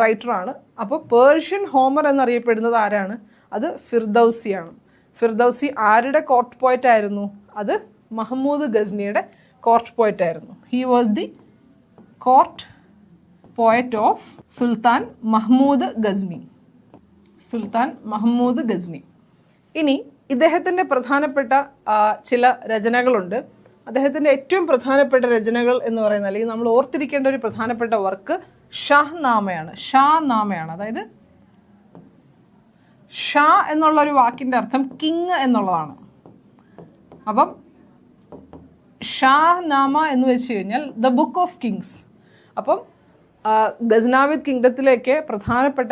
റൈറ്ററാണ്. അപ്പോൾ പേർഷ്യൻ ഹോമർ എന്നറിയപ്പെടുന്നത് ആരാണ്? അത് ഫിർദൌസിയാണ്. ഫിർദൌസി ആരുടെ കോർട്ട് പോയറ്റ് ആയിരുന്നു? അത് മഹ്മൂദ് ഗസ്നിയുടെ കോർട്ട് പോയറ്റ് ആയിരുന്നു. He was the court poet of Sultan Mahmud Ghazni. Sultan Mahmud Ghazni. ഇനി ഇദ്ദേഹത്തിൻ്റെ പ്രധാനപ്പെട്ട ചില രചനകളുണ്ട്. അദ്ദേഹത്തിൻ്റെ ഏറ്റവും പ്രധാനപ്പെട്ട രചനകൾ എന്ന് പറയുന്നത്, അല്ലെങ്കിൽ നമ്മൾ ഓർത്തിരിക്കേണ്ട ഒരു പ്രധാനപ്പെട്ട വർക്ക് ഷാഹ്നാമയാണ്. ഷാനാമയാണ്. അതായത് ഷാ എന്നുള്ള ഒരു വാക്കിൻ്റെ അർത്ഥം കിങ് എന്നുള്ളതാണ്. അപ്പം ഷാഹ്നാമ എന്ന് വെച്ച് കഴിഞ്ഞാൽ ദ ബുക്ക് ഓഫ് കിങ്സ്. അപ്പം ഗസ്നാവിദ് കിങ്ഡത്തിലേക്ക് പ്രധാനപ്പെട്ട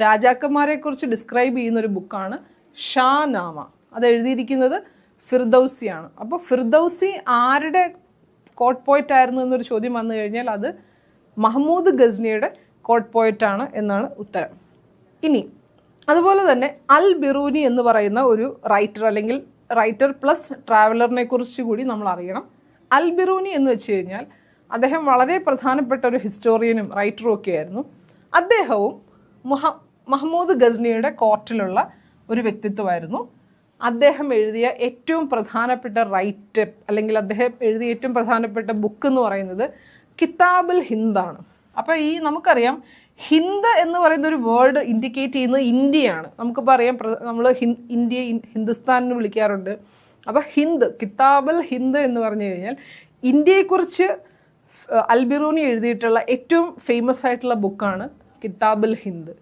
രാജാക്കന്മാരെക്കുറിച്ച് ഡിസ്ക്രൈബ് ചെയ്യുന്ന ഒരു ബുക്കാണ് ഷാനാമ. അത് എഴുതിയിരിക്കുന്നത് ഫിർദൌസിയാണ്. അപ്പോൾ ഫിർദൌസി ആരുടെ കോർട്ട് പോയറ്റ് ആയിരുന്നു എന്നൊരു ചോദ്യം വന്നു കഴിഞ്ഞാൽ അത് മഹ്മൂദ് ഗസ്നിയുടെ കോർട്ട് പോയറ്റാണ് എന്നാണ് ഉത്തരം. ഇനി അതുപോലെ തന്നെ അൽ ബിറൂനി എന്ന് പറയുന്ന ഒരു റൈറ്റർ, അല്ലെങ്കിൽ റൈറ്റർ പ്ലസ് ട്രാവലറിനെ കുറിച്ച് കൂടി നമ്മൾ അറിയണം. അൽ ബിറൂനി എന്ന് വെച്ച് കഴിഞ്ഞാൽ അദ്ദേഹം വളരെ പ്രധാനപ്പെട്ട ഒരു ഹിസ്റ്റോറിയനും റൈറ്ററും ഒക്കെ ആയിരുന്നു. അദ്ദേഹവും മഹ്മൂദ് ഗസ്നിയുടെ കോർട്ടിലുള്ള ഒരു വ്യക്തിത്വമായിരുന്നു. അദ്ദേഹം എഴുതിയ ഏറ്റവും പ്രധാനപ്പെട്ട അല്ലെങ്കിൽ അദ്ദേഹം എഴുതിയ ഏറ്റവും പ്രധാനപ്പെട്ട ബുക്ക് എന്ന് പറയുന്നത് കിതാബുൽ ഹിന്ദാണ്. അപ്പോൾ നമുക്കറിയാം ഹിന്ദ് എന്ന് പറയുന്ന ഒരു വേർഡ് ഇൻഡിക്കേറ്റ് ചെയ്യുന്നത് ഇന്ത്യയാണ്. നമുക്കിപ്പോൾ അറിയാം, നമ്മൾ ഇന്ത്യയെ ഹിന്ദുസ്ഥാൻ എന്ന് വിളിക്കാറുണ്ട്. അപ്പോൾ ഹിന്ദ്, കിതാബുൽ ഹിന്ദ് എന്ന് പറഞ്ഞു കഴിഞ്ഞാൽ ഇന്ത്യയെക്കുറിച്ച് അൽ ബിറൂനി എഴുതിയിട്ടുള്ള ഏറ്റവും ഫേമസ് ആയിട്ടുള്ള ബുക്കാണ് കിതാബുൽ ഹിന്ദ്,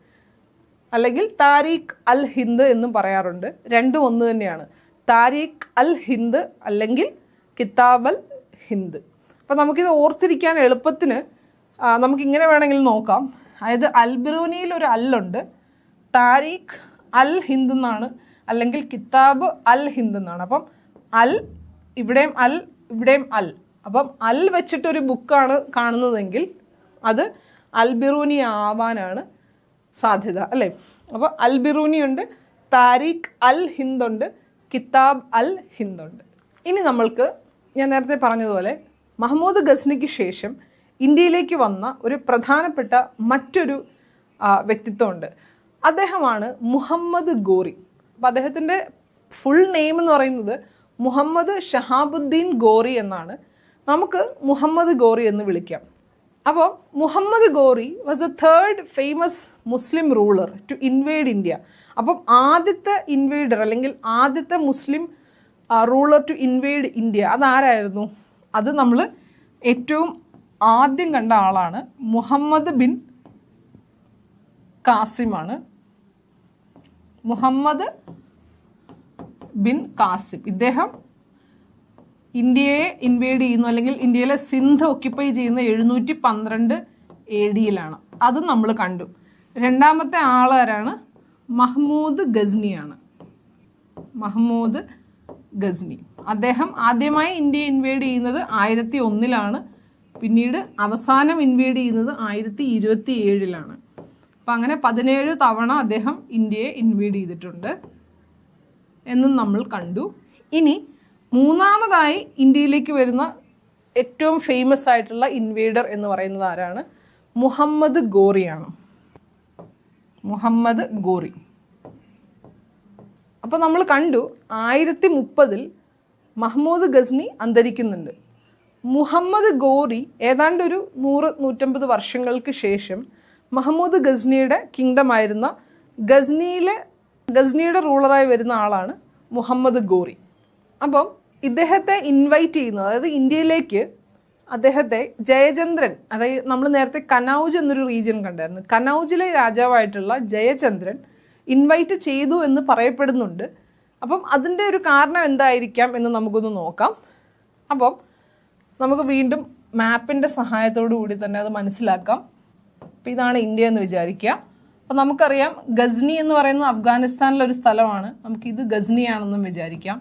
അല്ലെങ്കിൽ താരീഖ് അൽ ഹിന്ദ് എന്നും പറയാറുണ്ട്. രണ്ടും ഒന്ന് തന്നെയാണ്, താരീഖ് അൽ ഹിന്ദ് അല്ലെങ്കിൽ കിതാബ് അൽ ഹിന്ദ്. അപ്പം നമുക്കിത് ഓർത്തിരിക്കാൻ എളുപ്പത്തിന് നമുക്കിങ്ങനെ വേണമെങ്കിൽ നോക്കാം. അതായത് അൽ ബിറൂനിയിൽ ഒരു അല്ലുണ്ട്, താരീഖ് അൽ ഹിന്ദ് എന്നാണ്, അല്ലെങ്കിൽ കിതാബ് അൽ ഹിന്ദ് എന്നാണ്. അപ്പം അൽ ഇവിടെയും അൽ ഇവിടെയും അൽ. അപ്പം അൽ വെച്ചിട്ടൊരു ബുക്കാണ് കാണുന്നതെങ്കിൽ അത് അൽ ബിറൂനി ആവാനാണ് സാധ്യത, അല്ലേ? അപ്പോൾ അൽ ബിറൂനി ഉണ്ട്, താരീഖ് അൽ ഹിന്ദ് ഉണ്ട്, കിതാബ് അൽ ഹിന്ദ് ഉണ്ട്. ഇനി നമ്മൾക്ക് ഞാൻ നേരത്തെ പറഞ്ഞതുപോലെ മഹ്മൂദ് ഗസ്നിക്ക് ശേഷം ഇന്ത്യയിലേക്ക് വന്ന ഒരു പ്രധാനപ്പെട്ട മറ്റൊരു വ്യക്തിത്വമുണ്ട്. അദ്ദേഹമാണ് മുഹമ്മദ് ഗോറി. അപ്പോൾ അദ്ദേഹത്തിൻ്റെ ഫുൾ നെയിം എന്ന് പറയുന്നത് മുഹമ്മദ് ഷഹാബുദ്ദീൻ ഗോറി എന്നാണ്. നമുക്ക് മുഹമ്മദ് ഗോറി എന്ന് വിളിക്കാം. അപ്പോൾ Muhammad Ghori was the third famous Muslim ruler to invade India. അപ്പം ആദ്യത്തെ ഇൻവേഡർ അല്ലെങ്കിൽ ആദ്യത്തെ Muslim ruler to invade India അതാരായിരുന്നു? അത് നമ്മൾ ഏറ്റവും ആദ്യം കണ്ട ആളാണ് മുഹമ്മദ് ബിൻ കാസിമാണ്. മുഹമ്മദ് ബിൻ കാസിം. ഇദ്ദേഹം ഇന്ത്യയെ ഇൻവേഡ് ചെയ്യുന്നു, അല്ലെങ്കിൽ ഇന്ത്യയിലെ സിന്ധ് ഒക്യുപ്പൈ ചെയ്യുന്ന 712 AD അത് നമ്മൾ കണ്ടു. രണ്ടാമത്തെ ആളാരാണ്? മഹ്മൂദ് ഗസ്നിയാണ്. മഹ്മൂദ് ഗസ്നി. അദ്ദേഹം ആദ്യമായി ഇന്ത്യയെ ഇൻവേഡ് ചെയ്യുന്നത് 1001 പിന്നീട് അവസാനം ഇൻവേഡ് ചെയ്യുന്നത് 1027 അപ്പം അങ്ങനെ 17 തവണ അദ്ദേഹം ഇന്ത്യയെ ഇൻവേഡ് ചെയ്തിട്ടുണ്ട് എന്നും നമ്മൾ കണ്ടു. ഇനി മൂന്നാമതായി ഇന്ത്യയിലേക്ക് വരുന്ന ഏറ്റവും ഫേമസ് ആയിട്ടുള്ള ഇൻവേഡർ എന്ന് പറയുന്നത് ആരാണ്? മുഹമ്മദ് ഗോറിയാണ്. മുഹമ്മദ് ഗോറി. അപ്പോൾ നമ്മൾ കണ്ടു 1030 മഹ്മൂദ് ഗസ്നി അന്തരിക്കുന്നുണ്ട്. മുഹമ്മദ് ഗോറി ഏതാണ്ട് ഒരു 100-150 വർഷങ്ങൾക്ക് ശേഷം മഹമ്മൂദ് ഗസ്നിയുടെ കിങ്ഡം ആയിരുന്ന ഗസ്നിയുടെ റൂളറായി വരുന്ന ആളാണ് മുഹമ്മദ് ഗോറി. അപ്പം ഇദ്ദേഹത്തെ ഇൻവൈറ്റ് ചെയ്യുന്നത്, അതായത് ഇന്ത്യയിലേക്ക് അദ്ദേഹത്തെ ജയചന്ദ്രൻ, അതായത് നമ്മൾ നേരത്തെ കനൗജ് എന്നൊരു റീജിയൻ കണ്ടായിരുന്നു, കനൗജിലെ രാജാവായിട്ടുള്ള ജയചന്ദ്രൻ ഇൻവൈറ്റ് ചെയ്തു എന്ന് പറയപ്പെടുന്നുണ്ട്. അപ്പം അതിൻ്റെ ഒരു കാരണം എന്തായിരിക്കാം എന്ന് നമുക്കൊന്ന് നോക്കാം. അപ്പം നമുക്ക് വീണ്ടും മാപ്പിൻ്റെ സഹായത്തോടു കൂടി തന്നെ അത് മനസ്സിലാക്കാം. അപ്പം ഇതാണ് ഇന്ത്യ എന്ന് വിചാരിക്കുക. അപ്പം നമുക്കറിയാം ഗസ്നി എന്ന് പറയുന്നത് അഫ്ഗാനിസ്ഥാനിലൊരു സ്ഥലമാണ്. നമുക്കിത് ഗസ്നിയാണെന്നും വിചാരിക്കാം.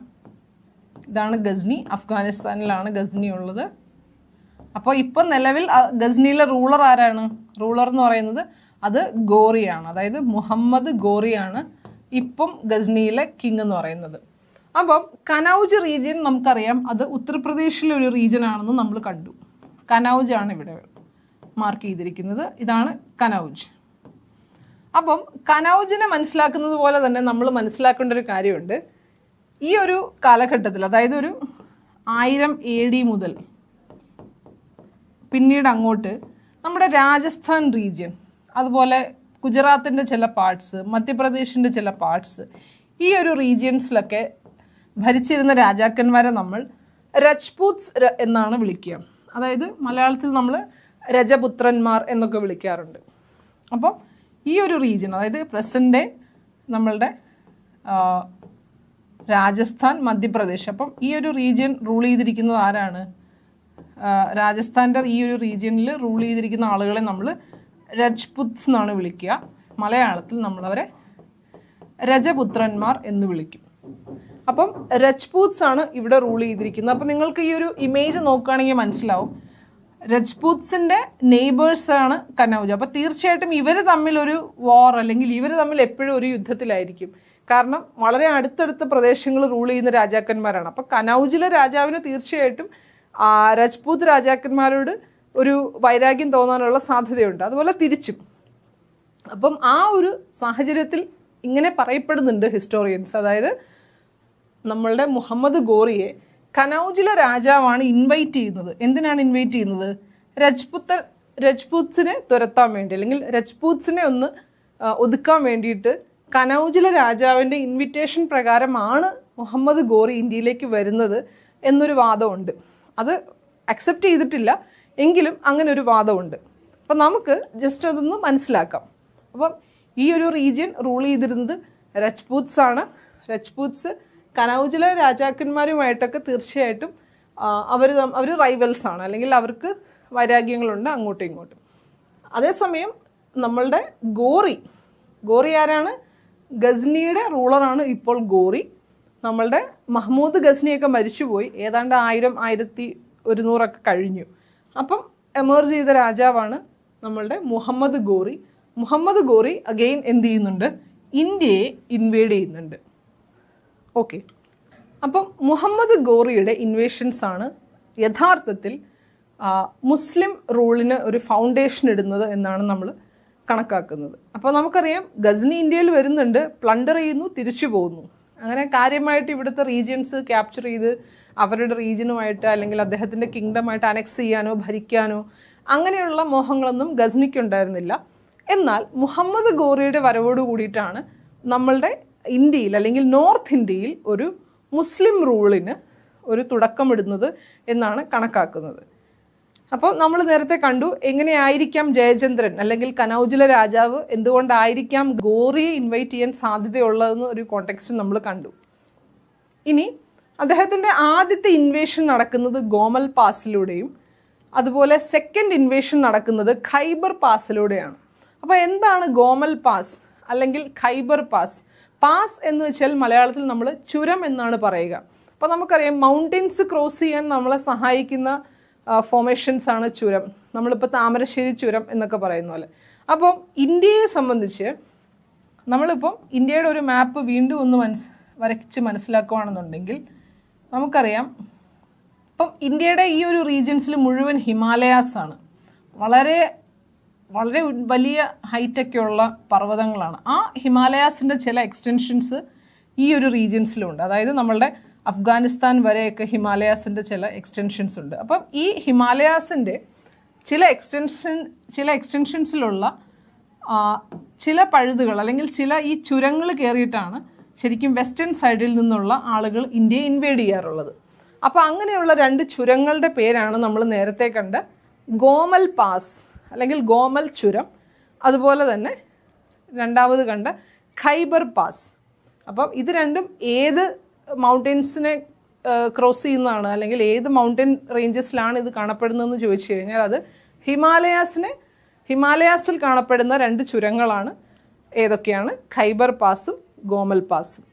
ഇതാണ് ഗസ്നി, അഫ്ഗാനിസ്ഥാനിലാണ് ഗസ്നി ഉള്ളത്. അപ്പോൾ ഇപ്പം നിലവിൽ ഗസ്നിയിലെ റൂളർ ആരാണ്? റൂളർ എന്ന് പറയുന്നത് അത് ഗോറിയാണ്, അതായത് മുഹമ്മദ് ഗോറിയാണ് ഇപ്പം ഗസ്നിയിലെ കിങ് എന്ന് പറയുന്നത്. അപ്പം കനൗജ് റീജിയൻ നമുക്കറിയാം അത് ഉത്തർപ്രദേശിലെ ഒരു റീജിയൻ ആണെന്ന് നമ്മൾ കണ്ടു. കനൗജ് ആണ് ഇവിടെ മാർക്ക് ചെയ്തിരിക്കുന്നത്. ഇതാണ് കനൗജ്. അപ്പം കനൗജിനെ മനസ്സിലാക്കുന്നത് പോലെ തന്നെ നമ്മൾ മനസ്സിലാക്കേണ്ട ഒരു കാര്യമുണ്ട്. ഈ ഒരു കാലഘട്ടത്തിൽ, അതായത് ഒരു 1000 AD മുതൽ പിന്നീട് അങ്ങോട്ട് നമ്മുടെ രാജസ്ഥാൻ റീജിയൻ, അതുപോലെ ഗുജറാത്തിൻ്റെ ചില പാർട്സ്, മധ്യപ്രദേശിൻ്റെ ചില പാർട്സ്, ഈ ഒരു റീജിയൻസിലൊക്കെ ഭരിച്ചിരുന്ന രാജാക്കന്മാരെ നമ്മൾ രജ്പൂത്സ് എന്നാണ് വിളിക്കുക. അതായത് മലയാളത്തിൽ നമ്മൾ രജപുത്രന്മാർ എന്നൊക്കെ വിളിക്കാറുണ്ട്. അപ്പോൾ ഈ ഒരു റീജിയൻ, അതായത് പ്രസന്റ് നമ്മളുടെ രാജസ്ഥാൻ, മധ്യപ്രദേശ്, അപ്പം ഈ ഒരു റീജിയൻ റൂൾ ചെയ്തിരിക്കുന്നത് ആരാണ്? രാജസ്ഥാൻ്റെ ഈ ഒരു റീജിയനിൽ റൂൾ ചെയ്തിരിക്കുന്ന ആളുകളെ നമ്മൾ രജ്പുത്സ് എന്നാണ് വിളിക്കുക. മലയാളത്തിൽ നമ്മളവരെ രജപുത്രന്മാർ എന്ന് വിളിക്കും. അപ്പം രജ്പൂത്സ് ആണ് ഇവിടെ റൂൾ ചെയ്തിരിക്കുന്നത്. അപ്പം നിങ്ങൾക്ക് ഈ ഒരു ഇമേജ് നോക്കുകയാണെങ്കിൽ മനസ്സിലാവും, രജ്പൂത്സിൻ്റെ നെയ്ബേഴ്സാണ് കനൗജ്. അപ്പം തീർച്ചയായിട്ടും ഇവർ തമ്മിൽ ഒരു വാർ, അല്ലെങ്കിൽ ഇവർ തമ്മിൽ എപ്പോഴും ഒരു യുദ്ധത്തിലായിരിക്കും. കാരണം വളരെ അടുത്തടുത്ത പ്രദേശങ്ങൾ റൂൾ ചെയ്യുന്ന രാജാക്കന്മാരാണ്. അപ്പം കനൗജിലെ രാജാവിന് തീർച്ചയായിട്ടും രജ്പൂത് രാജാക്കന്മാരോട് ഒരു വൈരാഗ്യം തോന്നാനുള്ള സാധ്യതയുണ്ട്, അതുപോലെ തിരിച്ചും. അപ്പം ആ ഒരു സാഹചര്യത്തിൽ ഇങ്ങനെ പറയപ്പെടുന്നുണ്ട് ഹിസ്റ്റോറിയൻസ്, അതായത് നമ്മളുടെ മുഹമ്മദ് ഗോറിയെ കനൗജിലെ രാജാവാണ് ഇൻവൈറ്റ് ചെയ്യുന്നത്. എന്തിനാണ് ഇൻവൈറ്റ് ചെയ്യുന്നത്? രജ്പൂത്സിനെ തുരത്താൻ വേണ്ടി, അല്ലെങ്കിൽ രജ്പൂത്സിനെ ഒന്ന് ഒതുക്കാൻ വേണ്ടിയിട്ട് കനൗജിലെ രാജാവിൻ്റെ ഇൻവിറ്റേഷൻ പ്രകാരമാണ് മുഹമ്മദ് ഗോറി ഇന്ത്യയിലേക്ക് വരുന്നത് എന്നൊരു വാദമുണ്ട്. അത് അക്സെപ്റ്റ് ചെയ്തിട്ടില്ല, എങ്കിലും അങ്ങനെ ഒരു വാദമുണ്ട്. അപ്പം നമുക്ക് ജസ്റ്റ് അതൊന്ന് മനസ്സിലാക്കാം. അപ്പം ഈ ഒരു റീജിയൻ റൂൾ ചെയ്തിരുന്നത് രജ്പൂത്സ് ആണ്. രജ്പൂത്സ് കനൗജിലെ രാജാക്കന്മാരുമായിട്ടൊക്കെ തീർച്ചയായിട്ടും അവർ റൈവൽസ് ആണ്, അല്ലെങ്കിൽ അവർക്ക് വൈരാഗ്യങ്ങളുണ്ട് അങ്ങോട്ടും ഇങ്ങോട്ടും. അതേസമയം നമ്മളുടെ ഗോറി ആരാണ്? ഗസ്നിയുടെ റൂളറാണ് ഇപ്പോൾ ഗോറി. നമ്മളുടെ മഹ്മൂദ് ഗസ്നിയൊക്കെ മരിച്ചുപോയി, ഏതാണ്ട് 1000-1100 കഴിഞ്ഞു. അപ്പം എമേർജ് ചെയ്ത രാജാവാണ് നമ്മളുടെ മുഹമ്മദ് ഗോറി. മുഹമ്മദ് ഗോറി അഗെയിൻ എന്ത് ചെയ്യുന്നുണ്ട്? ഇന്ത്യയെ ഇൻവേഡ് ചെയ്യുന്നുണ്ട്. ഓക്കെ, അപ്പം മുഹമ്മദ് ഗോറിയുടെ ഇൻവേഷൻസ് ആണ് യഥാർത്ഥത്തിൽ മുസ്ലിം റൂളിന് ഒരു ഫൗണ്ടേഷൻ ഇടുന്നത് എന്നാണ് നമ്മൾ കണക്കാക്കുന്നത്. അപ്പോൾ നമുക്കറിയാം ഗസ്നി ഇന്ത്യയിൽ വരുന്നുണ്ട്, പ്ലണ്ടർ ചെയ്യുന്നു, തിരിച്ചു പോകുന്നു. അങ്ങനെ കാര്യമായിട്ട് ഇവിടുത്തെ റീജിയൻസ് ക്യാപ്ചർ ചെയ്ത് അവരുടെ റീജിയനുമായിട്ട്, അല്ലെങ്കിൽ അദ്ദേഹത്തിൻ്റെ കിങ്ഡമായിട്ട് അനക്സ് ചെയ്യാനോ ഭരിക്കാനോ അങ്ങനെയുള്ള മോഹങ്ങളൊന്നും ഗസ്നിക്ക് ഉണ്ടായിരുന്നില്ല. എന്നാൽ മുഹമ്മദ് ഗോറിയുടെ വരവോട് കൂടിയിട്ടാണ് നമ്മളുടെ ഇന്ത്യയിൽ, അല്ലെങ്കിൽ നോർത്ത് ഇന്ത്യയിൽ ഒരു മുസ്ലിം റൂളിന് ഒരു തുടക്കമിടുന്നത് എന്നാണ് കണക്കാക്കുന്നത്. അപ്പോൾ നമ്മൾ നേരത്തെ കണ്ടു എങ്ങനെയായിരിക്കാം ജയചന്ദ്രൻ അല്ലെങ്കിൽ കനൗജിലെ രാജാവ് എന്തുകൊണ്ടായിരിക്കാം ഗോറിയെ ഇൻവൈറ്റ് ചെയ്യാൻ സാധ്യതയുള്ളതെന്ന് ഒരു കോണ്ടെക്സ്റ്റ് നമ്മൾ കണ്ടു. ഇനി അദ്ദേഹത്തിൻ്റെ ആദ്യത്തെ ഇൻവേഷൻ നടക്കുന്നത് ഗോമൽ പാസിലൂടെയും അതുപോലെ സെക്കൻഡ് ഇൻവേഷൻ നടക്കുന്നത് ഖൈബർ പാസിലൂടെയാണ്. അപ്പോൾ എന്താണ് ഗോമൽ പാസ് അല്ലെങ്കിൽ ഖൈബർ പാസ്? പാസ് എന്ന് വെച്ചാൽ മലയാളത്തിൽ നമ്മൾ ചുരം എന്നാണ് പറയുക. അപ്പോൾ നമുക്കറിയാം മൗണ്ടെയിൻസ് ക്രോസ് ചെയ്യാൻ നമ്മളെ സഹായിക്കുന്ന ഫോർമേഷൻസ് ആണ് ചുരം. നമ്മളിപ്പോൾ താമരശ്ശേരി ചുരം എന്നൊക്കെ പറയുന്ന പോലെ. അപ്പം ഇന്ത്യയെ സംബന്ധിച്ച് നമ്മളിപ്പം ഇന്ത്യയുടെ ഒരു മാപ്പ് വീണ്ടും ഒന്ന് വരച്ച് മനസ്സിലാക്കുകയാണെന്നുണ്ടെങ്കിൽ നമുക്കറിയാം ഇപ്പം ഇന്ത്യയുടെ ഈ ഒരു റീജിയൻസിൽ മുഴുവൻ ഹിമാലയാസ് ആണ്. വളരെ വളരെ വലിയ ഹൈറ്റൊക്കെയുള്ള പർവ്വതങ്ങളാണ്. ആ ഹിമാലയാസിൻ്റെ ചില എക്സ്റ്റൻഷൻസ് ഈ ഒരു റീജിയൻസിലുണ്ട്. അതായത് നമ്മളുടെ അഫ്ഗാനിസ്ഥാൻ വരെയൊക്കെ ഹിമാലയാസിൻ്റെ ചില എക്സ്റ്റൻഷൻസ് ഉണ്ട്. അപ്പം ഈ ഹിമാലയാസിൻ്റെ ചില എക്സ്റ്റൻഷൻസിലുള്ള ചില പഴുതുകൾ അല്ലെങ്കിൽ ചില ഈ ചുരങ്ങൾ കയറിയിട്ടാണ് ശരിക്കും വെസ്റ്റേൺ സൈഡിൽ നിന്നുള്ള ആളുകൾ ഇന്ത്യയെ ഇൻവേഡ് ചെയ്യാറുള്ളത്. അപ്പോൾ അങ്ങനെയുള്ള 2 ചുരങ്ങളുടെ പേരാണ് നമ്മൾ നേരത്തെ കണ്ട ഗോമൽ പാസ് അല്ലെങ്കിൽ ഗോമൽ ചുരം, അതുപോലെ തന്നെ രണ്ടാമത് കണ്ട ഖൈബർ പാസ്. അപ്പം ഇത് രണ്ടും ഏത് മൗണ്ടൻസിനെ ക്രോസ് ചെയ്യുന്നതാണ് അല്ലെങ്കിൽ ഏത് മൗണ്ടൻ റേഞ്ചസിലാണ് ഇത് കാണപ്പെടുന്നതെന്ന് ചോദിച്ചു കഴിഞ്ഞാൽ അത് ഹിമാലയാസിൽ കാണപ്പെടുന്ന 2 ചുരങ്ങളാണ്. ഏതൊക്കെയാണ്? ഖൈബർ പാസും ഗോമൽ പാസും.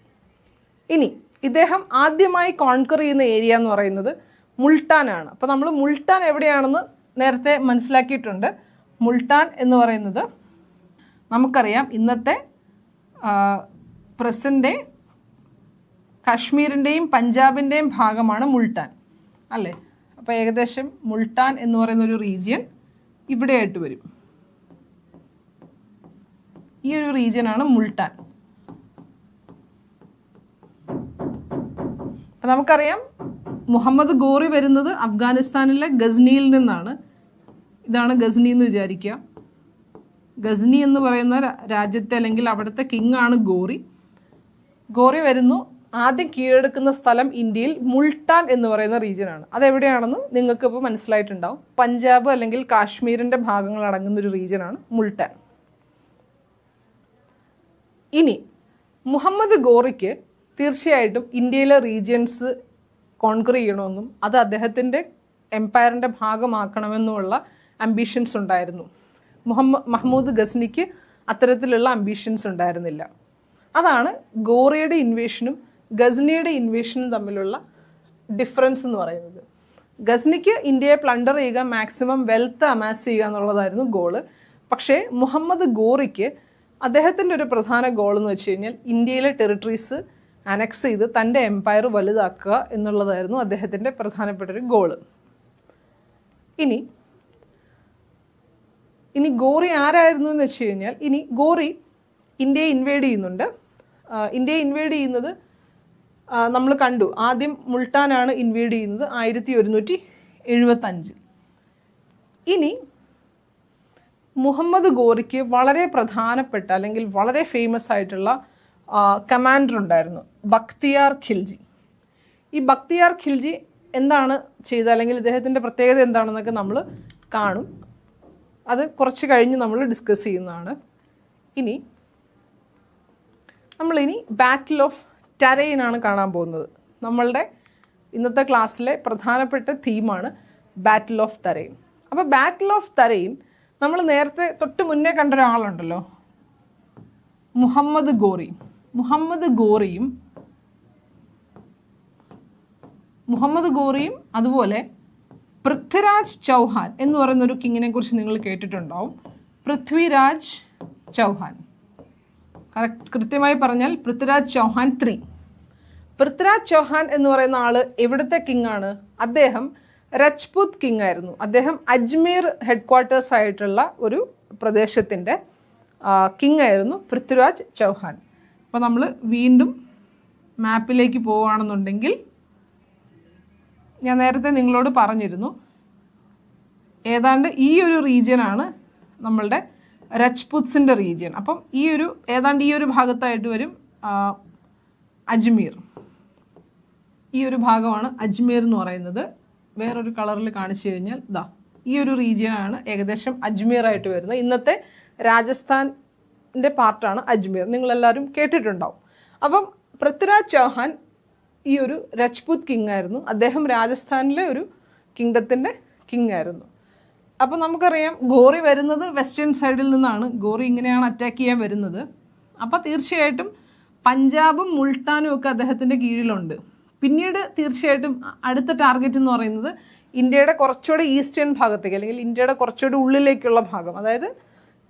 ഇനി ഇദ്ദേഹം ആദ്യമായി കോൺകർ ചെയ്യുന്ന ഏരിയ എന്ന് പറയുന്നത് മുൾട്ടാനാണ്. അപ്പോൾ നമ്മൾ മുൾട്ടാൻ എവിടെയാണെന്ന് നേരത്തെ മനസ്സിലാക്കിയിട്ടുണ്ട്. മുൾട്ടാൻ എന്ന് പറയുന്നത് നമുക്കറിയാം ഇന്നത്തെ പ്രസന്റ് കാശ്മീരിൻ്റെയും പഞ്ചാബിൻ്റെയും ഭാഗമാണ് മുൾട്ടാൻ അല്ലേ. അപ്പോൾ ഏകദേശം മുൾട്ടാൻ എന്ന് പറയുന്ന ഒരു റീജിയൻ ഇവിടെയായിട്ട് വരും. ഈ ഒരു റീജിയനാണ് മുൾട്ടാൻ. അപ്പം നമുക്കറിയാം മുഹമ്മദ് ഗോറി വരുന്നത് അഫ്ഗാനിസ്ഥാനിലെ ഗസ്നിയിൽ നിന്നാണ്. ഇതാണ് ഗസ്നി എന്ന് വിചാരിക്കുക. ഗസ്നി എന്ന് പറയുന്ന രാജ്യത്തെ അല്ലെങ്കിൽ അവിടുത്തെ കിങ് ആണ് ഗോറി. ഗോറി വരുന്നു. ആദ്യം കീഴടക്കുന്ന സ്ഥലം ഇന്ത്യയിൽ മുൾട്ടാൻ എന്ന് പറയുന്ന റീജിയനാണ്. അതെവിടെയാണെന്ന് നിങ്ങൾക്ക് ഇപ്പോൾ മനസ്സിലായിട്ടുണ്ടാവും. പഞ്ചാബ് അല്ലെങ്കിൽ കാശ്മീരിൻ്റെ ഭാഗങ്ങൾ അടങ്ങുന്ന ഒരു റീജിയനാണ് മുൾട്ടാൻ. ഇനി മുഹമ്മദ് ഗോറിക്ക് തീർച്ചയായിട്ടും ഇന്ത്യയിലെ റീജിയൻസ് കോൺക്വർ ചെയ്യണമെന്നും അത് അദ്ദേഹത്തിൻ്റെ എംപയറിൻ്റെ ഭാഗമാക്കണമെന്നുമുള്ള അംബീഷൻസ് ഉണ്ടായിരുന്നു. മഹ്മൂദ് ഗസ്നിക്ക് അത്തരത്തിലുള്ള അംബീഷൻസ് ഉണ്ടായിരുന്നില്ല. അതാണ് ഗോറിയുടെ ഇൻവേഷനും ഗസ്നിയുടെ ഇൻവേഷനും തമ്മിലുള്ള ഡിഫറൻസ് എന്ന് പറയുന്നത്. ഗസ്നിക്ക് ഇന്ത്യയെ പ്ലണ്ടർ ചെയ്യുക, മാക്സിമം വെൽത്ത് അമാസ് ചെയ്യുക എന്നുള്ളതായിരുന്നു ഗോള്. പക്ഷേ മുഹമ്മദ് ഗോറിക്ക് അദ്ദേഹത്തിൻ്റെ ഒരു പ്രധാന ഗോൾ എന്ന് വെച്ച് കഴിഞ്ഞാൽ ഇന്ത്യയിലെ ടെറിട്ടറീസ് അനക്സ് ചെയ്ത് തൻ്റെ എംപയർ വലുതാക്കുക എന്നുള്ളതായിരുന്നു അദ്ദേഹത്തിൻ്റെ പ്രധാനപ്പെട്ട ഒരു ഗോള്. ഇനി ഗോറി ആരായിരുന്നു എന്ന് വെച്ച് കഴിഞ്ഞാൽ ഗോറി ഇന്ത്യയെ ഇൻവേഡ് ചെയ്യുന്നുണ്ട്. ഇന്ത്യയെ ഇൻവേഡ് ചെയ്യുന്നത് നമ്മൾ കണ്ടു. ആദ്യം മുൾട്ടാനാണ് ഇൻവേഡ് ചെയ്യുന്നത് 1175. ഇനി മുഹമ്മദ് ഗോറിക്ക് വളരെ പ്രധാനപ്പെട്ട അല്ലെങ്കിൽ വളരെ ഫേമസ് ആയിട്ടുള്ള കമാൻഡർ ഉണ്ടായിരുന്നു, ബക്തിയാർ ഖിൽജി. ഈ ബക്തിയാർ ഖിൽജി എന്താണ് ചെയ്തത് അല്ലെങ്കിൽ ഇദ്ദേഹത്തിൻ്റെ പ്രത്യേകത എന്താണെന്നൊക്കെ നമ്മൾ കാണും. അത് കുറച്ച് കഴിഞ്ഞ് നമ്മൾ ഡിസ്കസ് ചെയ്യുന്നതാണ്. നമ്മളിനി ബാറ്റിൽ ഓഫ് ടരൈൻ ആണ് കാണാൻ പോകുന്നത്. നമ്മളുടെ ഇന്നത്തെ ക്ലാസ്സിലെ പ്രധാനപ്പെട്ട തീമാണ് ബാറ്റിൽ ഓഫ് തരൈൻ. അപ്പോൾ ബാറ്റിൽ ഓഫ് തരൈൻ നമ്മൾ നേരത്തെ തൊട്ട് മുന്നേ കണ്ട ഒരാളുണ്ടല്ലോ, മുഹമ്മദ് ഗോറിയും അതുപോലെ പൃഥ്വിരാജ് ചൗഹാൻ എന്ന് പറയുന്ന ഒരു കിങ്ങിനെ കുറിച്ച് നിങ്ങൾ കേട്ടിട്ടുണ്ടാവും. പൃഥ്വിരാജ് ചൗഹാൻ, കൃത്യമായി പറഞ്ഞാൽ പൃഥ്വിരാജ് ചൗഹാൻ 3. പൃഥ്വിരാജ് ചൗഹാൻ എന്ന് പറയുന്ന ആള് എവിടുത്തെ കിങ് ആണ്? അദ്ദേഹം രജ്പുത് കിങ് ആയിരുന്നു. അദ്ദേഹം അജ്മീർ ഹെഡ് ക്വാർട്ടേഴ്സ് ആയിട്ടുള്ള ഒരു പ്രദേശത്തിൻ്റെ കിങ് ആയിരുന്നു പൃഥ്വിരാജ് ചൗഹാൻ. അപ്പോൾ നമ്മൾ വീണ്ടും മാപ്പിലേക്ക് പോവുകയാണെന്നുണ്ടെങ്കിൽ, ഞാൻ നേരത്തെ നിങ്ങളോട് പറഞ്ഞിരുന്നു ഏതാണ്ട് ഈ ഒരു റീജിയനാണ് നമ്മളുടെ രജ്പുത്സിൻ്റെ റീജിയൻ. അപ്പം ഏതാണ്ട് ഈ ഒരു ഭാഗത്തായിട്ട് വരും അജ്മീർ. ഈ ഒരു ഭാഗമാണ് അജ്മീർ എന്ന് പറയുന്നത്. വേറൊരു കളറിൽ കാണിച്ചു കഴിഞ്ഞാൽ ഈ ഒരു റീജിയനാണ് ഏകദേശം അജ്മീർ ആയിട്ട് വരുന്നത്. ഇന്നത്തെ രാജസ്ഥാൻ്റെ പാർട്ടാണ് അജ്മീർ, നിങ്ങളെല്ലാവരും കേട്ടിട്ടുണ്ടാവും. അപ്പം പൃഥ്വിരാജ് ചൗഹാൻ ഈ ഒരു രജ്പുത് കിങ് ആയിരുന്നു. അദ്ദേഹം രാജസ്ഥാനിലെ ഒരു കിങ്ഡത്തിൻ്റെ കിങ് ആയിരുന്നു. അപ്പം നമുക്കറിയാം ഗോറി വരുന്നത് വെസ്റ്റേൺ സൈഡിൽ നിന്നാണ്. ഗോറി ഇങ്ങനെയാണ് അറ്റാക്ക് ചെയ്യാൻ വരുന്നത്. അപ്പോൾ തീർച്ചയായിട്ടും പഞ്ചാബും മുൾട്ടാനും ഒക്കെ അദ്ദേഹത്തിൻ്റെ കീഴിലുണ്ട്. പിന്നീട് തീർച്ചയായിട്ടും അടുത്ത ടാർഗറ്റ് എന്ന് പറയുന്നത് ഇന്ത്യയുടെ കുറച്ചുകൂടെ ഈസ്റ്റേൺ ഭാഗത്തേക്ക് അല്ലെങ്കിൽ ഇന്ത്യയുടെ കുറച്ചുകൂടെ ഉള്ളിലേക്കുള്ള ഭാഗം, അതായത്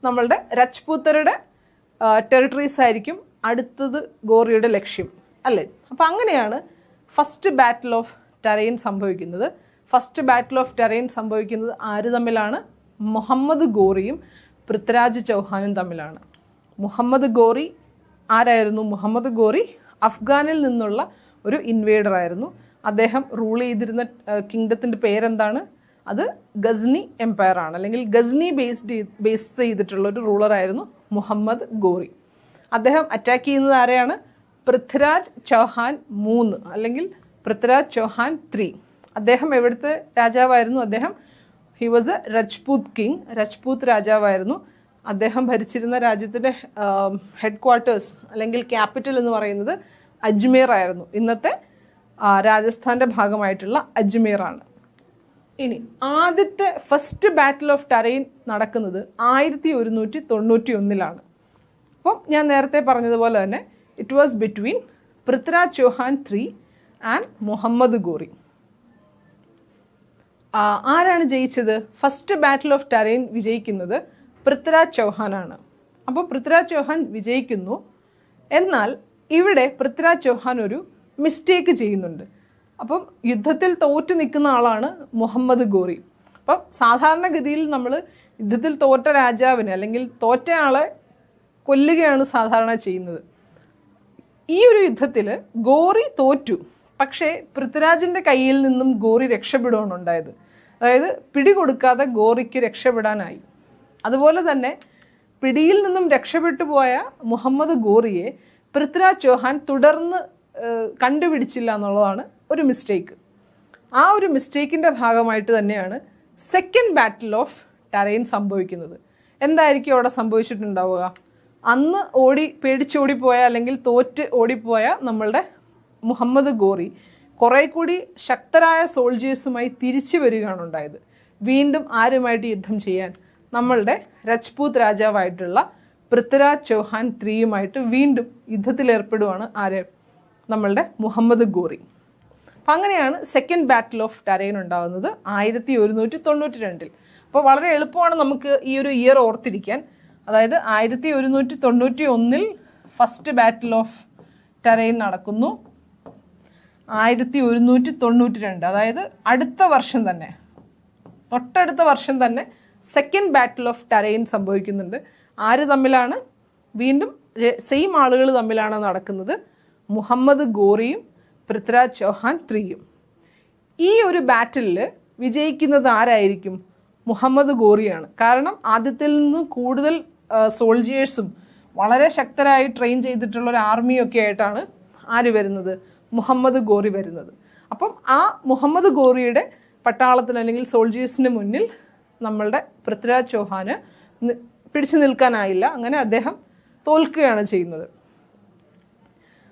നമ്മളുടെ രജ്പൂത്തരുടെ ടെറിട്ടറീസ് ആയിരിക്കും അടുത്തത് ഗോറിയുടെ ലക്ഷ്യം അല്ലേ. അപ്പം അങ്ങനെയാണ് ഫസ്റ്റ് ബാറ്റിൽ ഓഫ് ടരൈൻ സംഭവിക്കുന്നത്. ഫസ്റ്റ് ബാറ്റിൽ ഓഫ് ടരൈൻ സംഭവിക്കുന്നത് ആര് തമ്മിലാണ്? മുഹമ്മദ് ഗോറിയും പൃഥ്വിരാജ് ചൗഹാനും തമ്മിലാണ്. മുഹമ്മദ് ഗോറി ആരായിരുന്നു? മുഹമ്മദ് ഗോറി അഫ്ഗാനിൽ നിന്നുള്ള ഒരു ഇൻവേഡർ ആയിരുന്നു. അദ്ദേഹം റൂൾ ചെയ്തിരുന്ന കിങ്ഡത്തിൻ്റെ പേരെന്താണ്? അത് ഗസ്നി എംപയർ ആണ്, അല്ലെങ്കിൽ ഗസ്നി ബേസ് ചെയ്തിട്ടുള്ള ഒരു റൂളറായിരുന്നു മുഹമ്മദ് ഗോറി. അദ്ദേഹം അറ്റാക്ക് ചെയ്യുന്നത് ആരെയാണ്? പൃഥ്വിരാജ് ചൗഹാൻ 3 അല്ലെങ്കിൽ പൃഥ്വിരാജ് ചൗഹാൻ 3. അദ്ദേഹം എവിടുത്തെ രാജാവായിരുന്നു? അദ്ദേഹം he was A Rajput king, Rajput രാജാവായിരുന്നു. അദ്ദേഹം ഭരിച്ചിരുന്ന രാജ്യത്തിൻ്റെ ഹെഡ് ക്വാർട്ടേഴ്സ് അല്ലെങ്കിൽ ക്യാപിറ്റൽ എന്ന് പറയുന്നത് അജ്മീർ ആയിരുന്നു. ഇന്നത്തെ രാജസ്ഥാൻ്റെ ഭാഗമായിട്ടുള്ള അജ്മീറാണ്. ഇനി ആദ്യത്തെ ഫസ്റ്റ് ബാറ്റിൽ ഓഫ് ടറൈൻ നടക്കുന്നത് 1191 അപ്പം ഞാൻ നേരത്തെ പറഞ്ഞതുപോലെ തന്നെ it was between Prithviraj Chauhan 3 and Muhammad Ghori. ആരാണ് ജയിച്ചത്? ഫസ്റ്റ് ബാറ്റിൽ ഓഫ് ടറൈൻ വിജയിക്കുന്നത് പൃഥ്വിരാജ് ചൗഹാനാണ്. അപ്പോൾ പൃഥ്വിരാജ് ചൗഹാൻ വിജയിക്കുന്നു. എന്നാൽ ഇവിടെ പൃഥ്വിരാജ് ചൗഹാൻ ഒരു മിസ്റ്റേക്ക് ചെയ്യുന്നുണ്ട്. അപ്പം യുദ്ധത്തിൽ തോറ്റു നിൽക്കുന്ന ആളാണ് മുഹമ്മദ് ഗോറി. അപ്പം സാധാരണഗതിയിൽ നമ്മൾ യുദ്ധത്തിൽ തോറ്റ രാജാവിനെ അല്ലെങ്കിൽ തോറ്റ ആളെ കൊല്ലുകയാണ് സാധാരണ ചെയ്യുന്നത്. ഈ ഒരു യുദ്ധത്തിൽ ഗോറി തോറ്റു, പക്ഷേ പൃഥ്വിരാജിൻ്റെ കയ്യിൽ നിന്നും ഗോറി രക്ഷപ്പെടുകയാണ് ഉണ്ടായത്. അതായത് പിടികൊടുക്കാതെ ഗോറിക്ക് രക്ഷപ്പെടാനായി. അതുപോലെ തന്നെ പിടിയിൽ നിന്നും രക്ഷപ്പെട്ടു പോയ മുഹമ്മദ് ഗോറിയെ പൃഥ്വിരാജ് ചൗഹാൻ തുടർന്ന് കണ്ടുപിടിച്ചില്ല എന്നുള്ളതാണ് ഒരു മിസ്റ്റേക്ക്. ആ ഒരു മിസ്റ്റേക്കിൻ്റെ ഭാഗമായിട്ട് തന്നെയാണ് സെക്കൻഡ് ബാറ്റിൽ ഓഫ് ടറൈൻ സംഭവിക്കുന്നത്. എന്തായിരിക്കും അവിടെ സംഭവിച്ചിട്ടുണ്ടാവുക? അന്ന് പേടിച്ചോടിപ്പോയ അല്ലെങ്കിൽ തോറ്റ് ഓടിപ്പോയ നമ്മളുടെ മുഹമ്മദ് ഗോറി കുറേ കൂടി ശക്തരായ സോൾജേഴ്സുമായി തിരിച്ചു വരികയാണ് ഉണ്ടായത്. വീണ്ടും ആരുമായിട്ട് യുദ്ധം ചെയ്യാൻ? നമ്മളുടെ രജ്പൂത് രാജാവായിട്ടുള്ള പൃഥ്വിരാജ് ചൗഹാൻ 3യുമായിട്ട് വീണ്ടും യുദ്ധത്തിലേർപ്പെടുവാണ് ആര്? നമ്മളുടെ മുഹമ്മദ് ഗോറി. അപ്പം അങ്ങനെയാണ് സെക്കൻഡ് ബാറ്റിൽ ഓഫ് ടറൈൻ ഉണ്ടാകുന്നത് 1192. അപ്പോൾ വളരെ എളുപ്പമാണ് നമുക്ക് ഈ ഒരു ഇയർ ഓർത്തിരിക്കാൻ. അതായത് 1191 ഫസ്റ്റ് ബാറ്റിൽ ഓഫ് ടറൈൻ നടക്കുന്നു. 1192 അതായത് അടുത്ത വർഷം തന്നെ, തൊട്ടടുത്ത വർഷം തന്നെ സെക്കൻഡ് ബാറ്റിൽ ഓഫ് ടറൈൻ സംഭവിക്കുന്നുണ്ട്. ആര് തമ്മിലാണ്? വീണ്ടും സെയിം ആളുകൾ തമ്മിലാണ് നടക്കുന്നത്. മുഹമ്മദ് ഗോറിയും പൃഥ്വിരാജ് ചൗഹാൻ 3യും. ഈ ഒരു ബാറ്റിലിൽ വിജയിക്കുന്നത് ആരായിരിക്കും? മുഹമ്മദ് ഗോറിയാണ്. കാരണം ആദ്യത്തിൽ നിന്നും കൂടുതൽ സോൾജിയേഴ്സും വളരെ ശക്തരായി ട്രെയിൻ ചെയ്തിട്ടുള്ള ഒരു ആർമിയൊക്കെ ആയിട്ടാണ് ആര് വരുന്നത്? മുഹമ്മദ് ഗോറി വരുന്നത്. അപ്പം ആ മുഹമ്മദ് ഗോറിയുടെ പട്ടാളത്തിന് അല്ലെങ്കിൽ സോൾജിയേഴ്സിന് മുന്നിൽ നമ്മളുടെ പൃഥ്വിരാജ് ചൗഹാന് പിടിച്ചു നിൽക്കാനായില്ല. അങ്ങനെ അദ്ദേഹം തോൽക്കുകയാണ് ചെയ്യുന്നത്.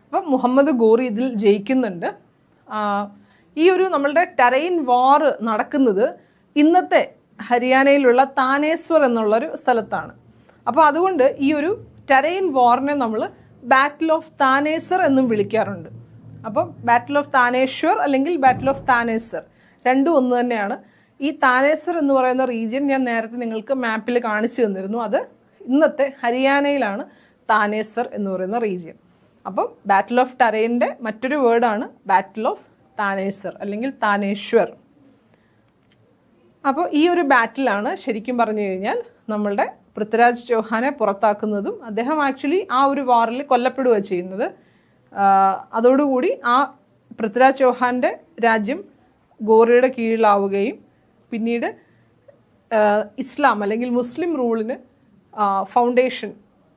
അപ്പം മുഹമ്മദ് ഗോറി ഇതിൽ ജയിക്കുന്നുണ്ട്. ഈ ഒരു നമ്മളുടെ ടറൈൻ വാർ നടക്കുന്നത് ഇന്നത്തെ ഹരിയാനയിലുള്ള താനേശ്വർ എന്നുള്ളൊരു സ്ഥലത്താണ്. അപ്പോൾ അതുകൊണ്ട് ഈ ഒരു ടറൈൻ വാറിനെ നമ്മൾ ബാറ്റിൽ ഓഫ് താനേശ്വർ എന്നും വിളിക്കാറുണ്ട്. അപ്പം ബാറ്റിൽ ഓഫ് താനേശ്വർ അല്ലെങ്കിൽ ബാറ്റിൽ ഓഫ് താനേശ്വർ രണ്ടും ഒന്ന് തന്നെയാണ്. ഈ താനേശ്വർ എന്ന് പറയുന്ന റീജിയൻ ഞാൻ നേരത്തെ നിങ്ങൾക്ക് മാപ്പിൽ കാണിച്ചു തന്നിരുന്നു. അത് ഇന്നത്തെ ഹരിയാനയിലാണ് താനേശ്വർ എന്ന് പറയുന്ന റീജിയൻ. അപ്പം ബാറ്റിൽ ഓഫ് ടറൈൻ്റെ മറ്റൊരു വേർഡാണ് ബാറ്റിൽ ഓഫ് താനേശ്വർ അല്ലെങ്കിൽ താനേശ്വർ. അപ്പോൾ ഈ ഒരു ബാറ്റിലാണ് ശരിക്കും പറഞ്ഞു കഴിഞ്ഞാൽ നമ്മളുടെ പൃഥ്വിരാജ് ചൗഹാനെ പുറത്താക്കുന്നതും അദ്ദേഹം ആക്ച്വലി ആ ഒരു വാറിൽ കൊല്ലപ്പെടുകയാണ് ചെയ്യുന്നത്. അതോടുകൂടി ആ പൃഥ്വിരാജ് ചൗഹാൻ്റെ രാജ്യം ഗോറിയുടെ കീഴിലാവുകയും പിന്നീട് ഇസ്ലാം അല്ലെങ്കിൽ മുസ്ലിം റൂളിന് ഫൗണ്ടേഷൻ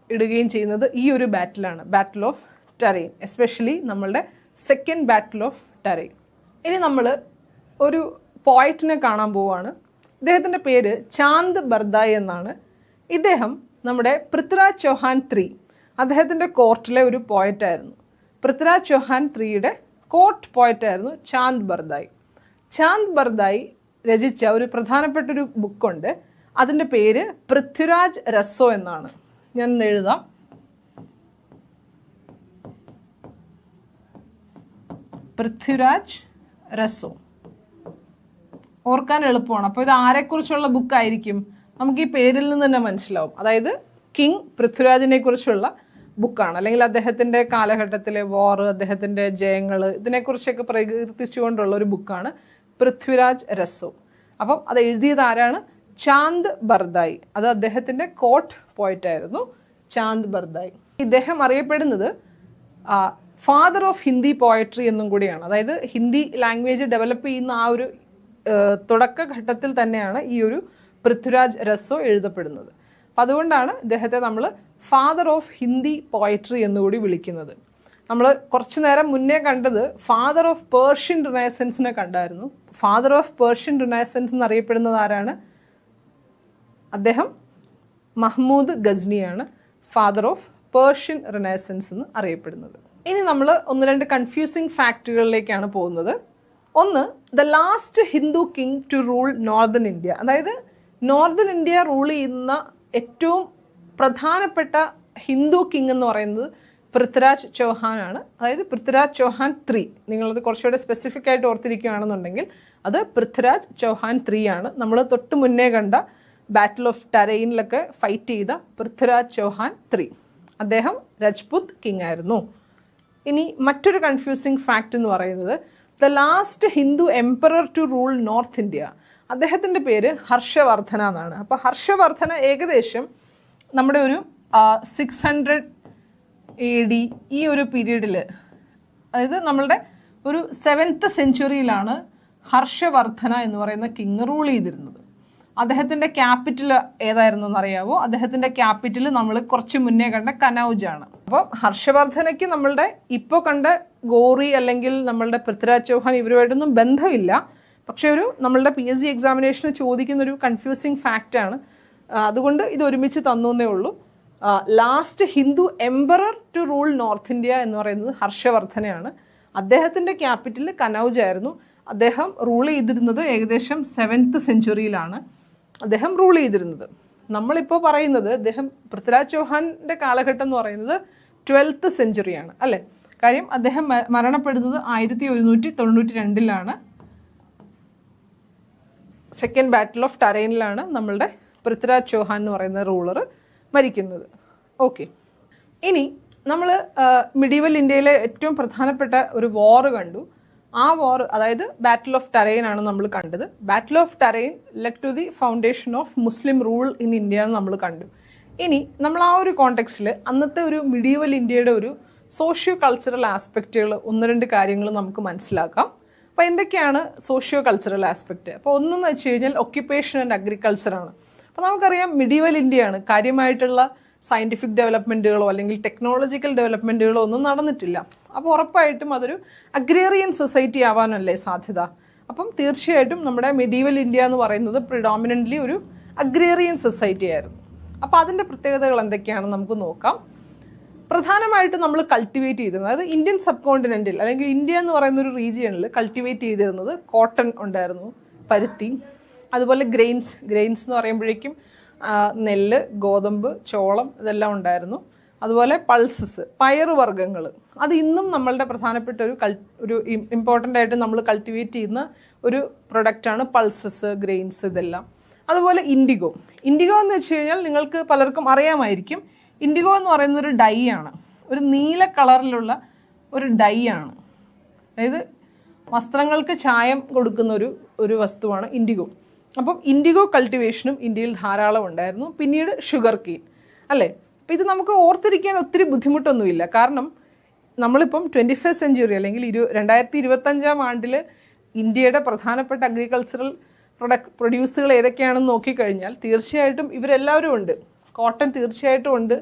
ഇടുകയും ചെയ്യുന്നത് ഈ ഒരു ബാറ്റിലാണ്, ബാറ്റിൽ ഓഫ് ടറൈൻ, എസ്പെഷ്യലി നമ്മളുടെ സെക്കൻഡ് ബാറ്റിൽ ഓഫ് ടറൈൻ. ഇനി നമ്മൾ ഒരു പോയറ്റിനെ കാണാൻ പോവുകയാണ്. ഇദ്ദേഹത്തിൻ്റെ പേര് ചാന്ദ് ബർദായി എന്നാണ്. ഇദ്ദേഹം നമ്മുടെ പൃഥ്വിരാജ് ചൗഹാൻ 3 അദ്ദേഹത്തിൻ്റെ കോർട്ടിലെ ഒരു പോയറ്റായിരുന്നു. പൃഥ്വിരാജ് ചൗഹാൻ 3യുടെ കോർട്ട് പോയറ്റായിരുന്നു ചാന്ദ് ബർദായി. ചാന്ദ് ബർദായി രചിച്ച ഒരു പ്രധാനപ്പെട്ടൊരു ബുക്കുണ്ട്. അതിൻ്റെ പേര് പൃഥ്വിരാജ് രസോ എന്നാണ്. ഞാൻ എഴുതാം. പൃഥ്വിരാജ് രസോ. ഓർക്കാൻ എളുപ്പമാണ്. അപ്പോൾ ഇത് ആരെക്കുറിച്ചുള്ള ബുക്കായിരിക്കും? നമുക്ക് ഈ പേരിൽ നിന്ന് തന്നെ മനസ്സിലാവും. അതായത് കിങ് പൃഥ്വിരാജിനെ കുറിച്ചുള്ള ബുക്കാണ്, അല്ലെങ്കിൽ അദ്ദേഹത്തിൻ്റെ കാലഘട്ടത്തിലെ വാർ, അദ്ദേഹത്തിൻ്റെ ജയങ്ങൾ, ഇതിനെക്കുറിച്ചൊക്കെ പ്രകീർത്തിച്ചുകൊണ്ടുള്ള ഒരു ബുക്കാണ് പൃഥ്വിരാജ് രസോ. അപ്പം അത് എഴുതിയത് ആരാണ്? ചാന്ദ് ബർദായി. അത് അദ്ദേഹത്തിൻ്റെ കോർട്ട് പോയറ്റായിരുന്നു ചാന്ദ് ബർദായി. ഇദ്ദേഹം അറിയപ്പെടുന്നത് ഫാദർ ഓഫ് ഹിന്ദി പോയട്രി എന്നും കൂടിയാണ്. അതായത് ഹിന്ദി ലാംഗ്വേജ് ഡെവലപ്പ് ചെയ്യുന്ന ആ ഒരു തുടക്കഘട്ടത്തിൽ തന്നെയാണ് ഈ ഒരു പൃഥ്വിരാജ് രസോ എഴുതപ്പെടുന്നത്. അപ്പം അതുകൊണ്ടാണ് ഇദ്ദേഹത്തെ നമ്മൾ ഫാദർ ഓഫ് ഹിന്ദി പോയട്രി എന്നുകൂടി വിളിക്കുന്നത്. നമ്മൾ കുറച്ചു നേരം മുന്നേ കണ്ടത് ഫാദർ ഓഫ് പേർഷ്യൻ റിനൈസൻസിനെ കണ്ടായിരുന്നു. ഫാദർ ഓഫ് പേർഷ്യൻ റിനൈസൻസ് എന്നറിയപ്പെടുന്നത് ആരാണ്? അദ്ദേഹം മഹ്മൂദ് ഗസ്നിയാണ് ഫാദർ ഓഫ് പേർഷ്യൻ റിനൈസൻസ് എന്ന് അറിയപ്പെടുന്നത്. ഇനി നമ്മൾ ഒന്ന് രണ്ട് കൺഫ്യൂസിങ് ഫാക്റ്റുകളിലേക്കാണ് പോകുന്നത്. ഒന്ന്, the last Hindu king to rule northern India, അതായത് നോർത്തേൺ ഇന്ത്യ റൂൾ ചെയ്യുന്ന ഏറ്റവും പ്രധാനപ്പെട്ട ഹിന്ദു കിങ് എന്ന് പറയുന്നത് പൃഥ്വിരാജ് ചൗഹാനാണ്. അതായത് പൃഥ്വിരാജ് ചൗഹാൻ 3. നിങ്ങളത് കുറച്ചുകൂടെ സ്പെസിഫിക് ആയിട്ട് ഓർത്തിരിക്കുകയാണെന്നുണ്ടെങ്കിൽ അത് പൃഥ്വിരാജ് ചൗഹാൻ 3 ആണ്. നമ്മൾ തൊട്ട് മുന്നേ കണ്ട ബാറ്റിൽ ഓഫ് ടരൈനിലൊക്കെ ഫൈറ്റ് ചെയ്ത പൃഥ്വിരാജ് ചൗഹാൻ 3. അദ്ദേഹം രജ്പുത് കിങ് ആയിരുന്നു. ഇനി മറ്റൊരു കൺഫ്യൂസിങ് ഫാക്റ്റ് എന്ന് പറയുന്നത് the last Hindu emperor to rule north India, അദ്ദേഹത്തിൻ്റെ പേര് ഹർഷവർദ്ധന എന്നാണ്. അപ്പോൾ ഹർഷവർദ്ധന ഏകദേശം നമ്മുടെ ഒരു 600 AD ഈ ഒരു പീരീഡിൽ, അതായത് നമ്മളുടെ ഒരു 7th സെഞ്ച്വറിയിലാണ് ഹർഷവർദ്ധന എന്ന് പറയുന്ന കിങ് റൂൾ ചെയ്തിരുന്നത്. അദ്ദേഹത്തിൻ്റെ ക്യാപിറ്റൽ ഏതായിരുന്നു എന്നറിയാവോ? അദ്ദേഹത്തിൻ്റെ ക്യാപിറ്റൽ നമ്മൾ കുറച്ച് മുന്നേ കണ്ട കനൗജാണ്. അപ്പോൾ ഹർഷവർദ്ധനയ്ക്ക് നമ്മളുടെ ഇപ്പോൾ കണ്ട ഗോറി അല്ലെങ്കിൽ നമ്മളുടെ പൃഥ്വിരാജ് ചൗഹാൻ ഇവരുമായിട്ടൊന്നും ബന്ധമില്ല. പക്ഷെ നമ്മളുടെ PSC എക്സാമിനേഷന് ചോദിക്കുന്ന ഒരു കൺഫ്യൂസിങ് ഫാക്റ്റാണ്. അതുകൊണ്ട് ഇത് ഒരുമിച്ച് തന്നേ ഉള്ളൂ. Last Hindu emperor to rule north India എന്ന് പറയുന്നത് ഹർഷവർദ്ധനയാണ്. അദ്ദേഹത്തിൻ്റെ ക്യാപിറ്റൽ കനൗജ് ആയിരുന്നു. അദ്ദേഹം റൂൾ ചെയ്തിരുന്നത് ഏകദേശം 7th സെഞ്ച്വറിയിലാണ് അദ്ദേഹം റൂൾ ചെയ്തിരുന്നത്. നമ്മളിപ്പോൾ പറയുന്നത് അദ്ദേഹം പൃഥ്വിരാജ് ചൗഹാൻ്റെ കാലഘട്ടം എന്ന് പറയുന്നത് 12th സെഞ്ച്വറിയാണ് അല്ലേ? കാര്യം അദ്ദേഹം മരണപ്പെടുന്നത് 1192 സെക്കൻഡ് ബാറ്റിൽ ഓഫ് ടരൈനിലാണ് നമ്മളുടെ പൃഥ്വിരാജ് ചൗഹാൻ എന്ന് പറയുന്ന റൂളർ മരിക്കുന്നത്. ഓക്കെ, ഇനി നമ്മൾ മിഡീവൽ ഇന്ത്യയിലെ ഏറ്റവും പ്രധാനപ്പെട്ട ഒരു വാർ കണ്ടു. ആ വാർ, അതായത് ബാറ്റിൽ ഓഫ് ടരൈൻ ആണ് നമ്മൾ കണ്ടത്. Battle of Tarain led to the foundation of Muslim rule in India എന്ന് നമ്മൾ കണ്ടു. ഇനി നമ്മൾ ആ ഒരു കോണ്ടെക്സ്റ്റിൽ അന്നത്തെ ഒരു മിഡീവൽ ഇന്ത്യയുടെ ഒരു സോഷ്യോ കൾച്ചറൽ ആസ്പെക്റ്റുകൾ, ഒന്ന് രണ്ട് കാര്യങ്ങൾ നമുക്ക് മനസ്സിലാക്കാം. അപ്പോൾ എന്തൊക്കെയാണ് സോഷ്യോ കൾച്ചറൽ ആസ്പെക്റ്റ്? അപ്പോൾ ഒന്നെന്ന് വെച്ച് കഴിഞ്ഞാൽ ഒക്യുപ്പേഷൻ ആൻഡ് അഗ്രികൾച്ചറാണ്. അപ്പോൾ നമുക്കറിയാം മിഡീവൽ ഇന്ത്യയാണ്, കാര്യമായിട്ടുള്ള സയൻറ്റിഫിക് ഡെവലപ്മെൻറ്റുകളോ അല്ലെങ്കിൽ ടെക്നോളജിക്കൽ ഡെവലപ്മെൻറ്റുകളോ ഒന്നും നടന്നിട്ടില്ല. അപ്പോൾ ഉറപ്പായിട്ടും അതൊരു അഗ്രേറിയൻ സൊസൈറ്റി ആവാനല്ലേ സാധ്യത. അപ്പം തീർച്ചയായിട്ടും നമ്മുടെ മിഡീവൽ ഇന്ത്യ എന്ന് പറയുന്നത് പ്രിഡോമിനൻ്റ്ലി ഒരു അഗ്രേറിയൻ സൊസൈറ്റി ആയിരുന്നു. അപ്പോൾ അതിൻ്റെ പ്രത്യേകതകൾ എന്തൊക്കെയാണെന്ന് നമുക്ക് നോക്കാം. പ്രധാനമായിട്ടും നമ്മൾ കൾട്ടിവേറ്റ് ചെയ്തിരുന്നത്, അതായത് ഇന്ത്യൻ സബ് കോണ്ടിനെൻറ്റിൽ അല്ലെങ്കിൽ ഇന്ത്യ എന്ന് പറയുന്ന ഒരു റീജിയണിൽ കൾട്ടിവേറ്റ് ചെയ്തിരുന്നത് കോട്ടൺ ഉണ്ടായിരുന്നു, പരുത്തി, അതുപോലെ ഗ്രെയിൻസ് എന്ന് പറയുമ്പോഴേക്കും നെല്ല്, ഗോതമ്പ്, ചോളം ഇതെല്ലാം ഉണ്ടായിരുന്നു. അതുപോലെ പൾസസ്, പയറുവർഗ്ഗങ്ങൾ, അത് ഇന്നും നമ്മളുടെ പ്രധാനപ്പെട്ട ഒരു ഇമ്പോർട്ടൻ്റ് ആയിട്ട് നമ്മൾ കൾട്ടിവേറ്റ് ചെയ്യുന്ന ഒരു പ്രൊഡക്റ്റാണ് പൾസസ്, ഗ്രെയിൻസ് ഇതെല്ലാം. അതുപോലെ ഇൻഡിഗോ എന്ന് വെച്ച് കഴിഞ്ഞാൽ നിങ്ങൾക്ക് പലർക്കും അറിയാമായിരിക്കും. ഇൻഡിഗോ എന്ന് പറയുന്ന ഒരു ഡൈ ആണ്, ഒരു നീല കളറിലുള്ള ഒരു ഡൈ ആണ്. അതായത് വസ്ത്രങ്ങൾക്ക് ചായം കൊടുക്കുന്ന ഒരു വസ്തുവാണ് ഇൻഡിഗോ. അപ്പം ഇൻഡിഗോ കൾട്ടിവേഷനും ഇന്ത്യയിൽ ധാരാളം ഉണ്ടായിരുന്നു. പിന്നീട് ഷുഗർ കെയിൻ അല്ലേ. അപ്പം ഇത് നമുക്ക് ഓർത്തിരിക്കാൻ ഒത്തിരി ബുദ്ധിമുട്ടൊന്നുമില്ല. കാരണം നമ്മളിപ്പം 21st സെഞ്ച്വറി അല്ലെങ്കിൽ 2025 ഇന്ത്യയുടെ പ്രധാനപ്പെട്ട അഗ്രികൾച്ചറൽ പ്രൊഡ്യൂസുകൾ ഏതൊക്കെയാണെന്ന് നോക്കിക്കഴിഞ്ഞാൽ തീർച്ചയായിട്ടും ഇവരെല്ലാവരും ഉണ്ട്. കോട്ടൺ തീർച്ചയായിട്ടും ഉണ്ട്,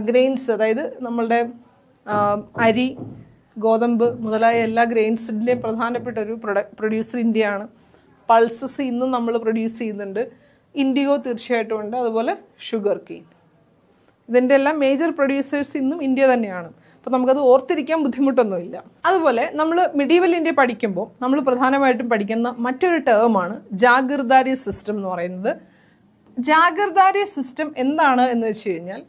ഗ്രെയിൻസ് അതായത് നമ്മളുടെ അരി, ഗോതമ്പ് മുതലായ എല്ലാ ഗ്രെയിൻസിൻ്റെയും പ്രധാനപ്പെട്ട ഒരു പ്രൊഡ്യൂസർ ഇന്ത്യയാണ്. പൾസസ് ഇന്നും നമ്മൾ പ്രൊഡ്യൂസ് ചെയ്യുന്നുണ്ട്. ഇൻഡിഗോ തീർച്ചയായിട്ടും ഉണ്ട്. അതുപോലെ ഷുഗർ കെയിൻ, ഇതിൻ്റെ എല്ലാം മേജർ പ്രൊഡ്യൂസേഴ്സ് ഇന്നും ഇന്ത്യ തന്നെയാണ്. അപ്പോൾ നമുക്കത് ഓർത്തിരിക്കാൻ ബുദ്ധിമുട്ടൊന്നുമില്ല. അതുപോലെ നമ്മൾ മിഡീവൽ ഇന്ത്യ പഠിക്കുമ്പോൾ നമ്മൾ പ്രധാനമായിട്ടും പഠിക്കുന്ന മറ്റൊരു ടേമാണ് ജാഗിർദാരി സിസ്റ്റം എന്ന് പറയുന്നത്. ജാഗിർദാരി സിസ്റ്റം എന്താണ് എന്ന് വെച്ച് കഴിഞ്ഞാൽ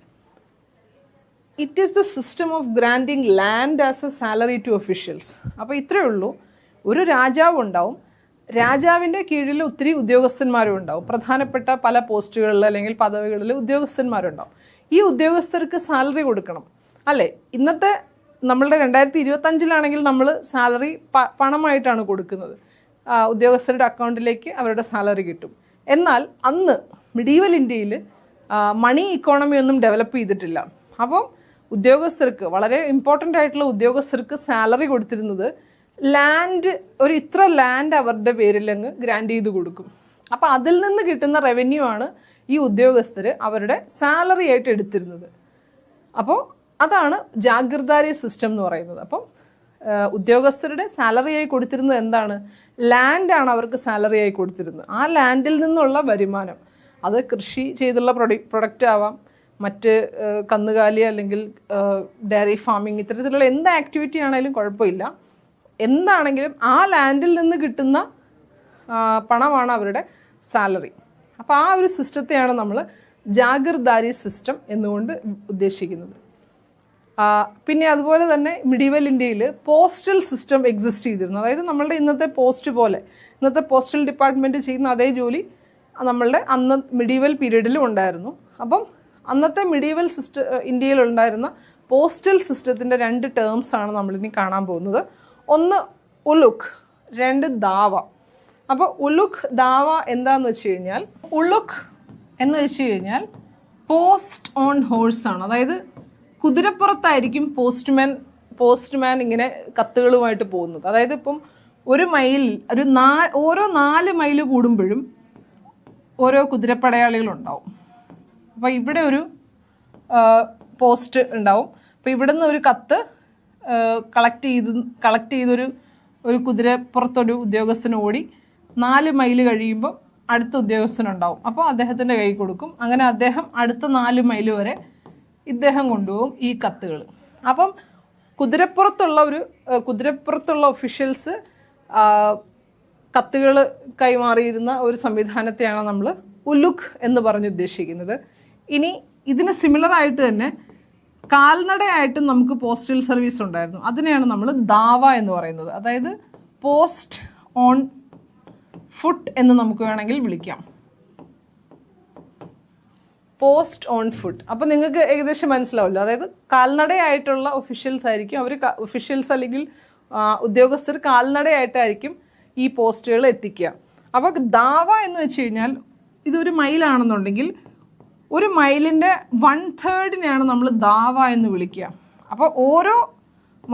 it is the system of granting land as a salary to officials. അപ്പോൾ ഇത്രയേ ഉള്ളൂ. ഒരു രാജാവ് ഉണ്ടാവും, രാജാവിൻ്റെ കീഴിൽ ഒത്തിരി ഉദ്യോഗസ്ഥന്മാരും ഉണ്ടാവും. പ്രധാനപ്പെട്ട പല പോസ്റ്റുകളിൽ അല്ലെങ്കിൽ പദവികളിൽ ഉദ്യോഗസ്ഥന്മാരുണ്ടാവും. ഈ ഉദ്യോഗസ്ഥർക്ക് സാലറി കൊടുക്കണം അല്ലേ. ഇന്നത്തെ നമ്മളുടെ 2025 നമ്മൾ സാലറി പണമായിട്ടാണ് കൊടുക്കുന്നത്. ഉദ്യോഗസ്ഥരുടെ അക്കൗണ്ടിലേക്ക് അവരുടെ സാലറി കിട്ടും. എന്നാൽ അന്ന് മിഡീവൽ ഇന്ത്യയിൽ മണി ഇക്കോണമി ഒന്നും ഡെവലപ്പ് ചെയ്തിട്ടില്ല. അപ്പം ഉദ്യോഗസ്ഥർക്ക്, വളരെ ഇമ്പോർട്ടൻ്റ് ആയിട്ടുള്ള ഉദ്യോഗസ്ഥർക്ക് സാലറി കൊടുത്തിരുന്നത് ഇത്ര ലാൻഡ് അവരുടെ പേരിൽ അങ്ങ് ഗ്രാൻഡ് ചെയ്ത് കൊടുക്കും. അപ്പോൾ അതിൽ നിന്ന് കിട്ടുന്ന റവന്യൂ ആണ് ഈ ഉദ്യോഗസ്ഥർ അവരുടെ സാലറി ആയിട്ട് എടുത്തിരുന്നത്. അപ്പോൾ അതാണ് ജാഗിർദാരി സിസ്റ്റം എന്ന് പറയുന്നത്. അപ്പം ഉദ്യോഗസ്ഥരുടെ സാലറി ആയി കൊടുത്തിരുന്നത് എന്താണ്? ലാൻഡാണ് അവർക്ക് സാലറി ആയി കൊടുത്തിരുന്നത്. ആ ലാൻഡിൽ നിന്നുള്ള വരുമാനം, അത് കൃഷി ചെയ്തുള്ള പ്രൊഡക്റ്റ് ആവാം, മറ്റ് കന്നുകാലി അല്ലെങ്കിൽ ഡയറി ഫാമിങ്, ഇത്തരത്തിലുള്ള എന്ത് ആക്ടിവിറ്റി ആണെങ്കിലും കുഴപ്പമില്ല. എന്താണെങ്കിലും ആ ലാൻഡിൽ നിന്ന് കിട്ടുന്ന പണമാണ് അവരുടെ സാലറി. അപ്പോൾ ആ ഒരു സിസ്റ്റത്തെയാണ് നമ്മൾ ജാഗിർദാരി സിസ്റ്റം എന്നുകൊണ്ട് ഉദ്ദേശിക്കുന്നത്. പിന്നെ അതുപോലെ തന്നെ മിഡീവൽ ഇന്ത്യയിൽ പോസ്റ്റൽ സിസ്റ്റം എക്സിസ്റ്റ് ചെയ്തിരുന്നു. അതായത് നമ്മളുടെ ഇന്നത്തെ പോസ്റ്റ് പോലെ, ഇന്നത്തെ പോസ്റ്റൽ ഡിപ്പാർട്ട്മെൻറ്റ് ചെയ്യുന്ന അതേ ജോലി നമ്മളുടെ അന്ന് മിഡീവൽ പീരീഡിലും ഉണ്ടായിരുന്നു. അപ്പം അന്നത്തെ മിഡീവൽ ഇന്ത്യയിൽ ഉണ്ടായിരുന്ന പോസ്റ്റൽ സിസ്റ്റത്തിൻ്റെ 2 ടേംസ് ആണ് നമ്മളിനി കാണാൻ പോകുന്നത്. ഒന്ന് ഉലുഖ്, 2 ദാവ. അപ്പോൾ ഉലുഖ് ദാവ എന്താന്ന് വെച്ച് കഴിഞ്ഞാൽ, ഉലുഖ് എന്ന് വെച്ച് കഴിഞ്ഞാൽ പോസ്റ്റ് ഓൺ ഹോഴ്സ് ആണ്. അതായത് കുതിരപ്പുറത്തായിരിക്കും പോസ്റ്റ്മാൻ ഇങ്ങനെ കത്തുകളുമായിട്ട് പോകുന്നത്. അതായത് ഇപ്പം ഒരു മൈൽ ഓരോ 4 മൈൽ കൂടുമ്പോഴും ഓരോ കുതിരപ്പടയാളികളുണ്ടാവും. അപ്പോൾ ഇവിടെ ഒരു പോസ്റ്റ് ഉണ്ടാവും. അപ്പോൾ ഇവിടെ നിന്ന് ഒരു കത്ത് കളക്ട് ചെയ്തൊരു കുതിരപ്പുറത്തൊരു ഉദ്യോഗസ്ഥന് ഓടി 4 മൈൽ കഴിയുമ്പോൾ അടുത്ത ഉദ്യോഗസ്ഥനുണ്ടാവും. അപ്പോൾ അദ്ദേഹത്തിൻ്റെ കൈ കൊടുക്കും. അങ്ങനെ അദ്ദേഹം അടുത്ത 4 മൈൽ വരെ ഇദ്ദേഹം കൊണ്ടുപോകും ഈ കത്തുകൾ. അപ്പം കുതിരപ്പുറത്തുള്ള ഒഫീഷ്യൽസ് കത്തുകൾ കൈമാറിയിരുന്ന ഒരു സംവിധാനത്തെയാണ് നമ്മൾ ഉലുഖ് എന്ന് പറഞ്ഞ് ഉദ്ദേശിക്കുന്നത്. ഇനി ഇതിന് സിമിലർ ആയിട്ട് തന്നെ കാൽനടയായിട്ടും നമുക്ക് പോസ്റ്റൽ സർവീസ് ഉണ്ടായിരുന്നു. അതിനെയാണ് നമ്മൾ ദാവ എന്ന് പറയുന്നത്. അതായത് പോസ്റ്റ് ഓൺ ഫുട്ട് എന്ന് നമുക്ക് വേണമെങ്കിൽ വിളിക്കാം. Post on foot. അപ്പം നിങ്ങൾക്ക് ഏകദേശം മനസ്സിലാവില്ല. അതായത് കാൽനടയായിട്ടുള്ള ഒഫീഷ്യൽസ് ആയിരിക്കും, ഒഫീഷ്യൽസ് അല്ലെങ്കിൽ ഉദ്യോഗസ്ഥർ കാൽനടയായിട്ടായിരിക്കും ഈ പോസ്റ്റുകൾ എത്തിക്കുക. അപ്പോൾ ദാവ എന്ന് വെച്ച് കഴിഞ്ഞാൽ ഇതൊരു മൈലാണെന്നുണ്ടെങ്കിൽ ഒരു മൈലിൻ്റെ 1/3 നമ്മൾ ദാവ എന്ന് വിളിക്കുക. അപ്പോൾ ഓരോ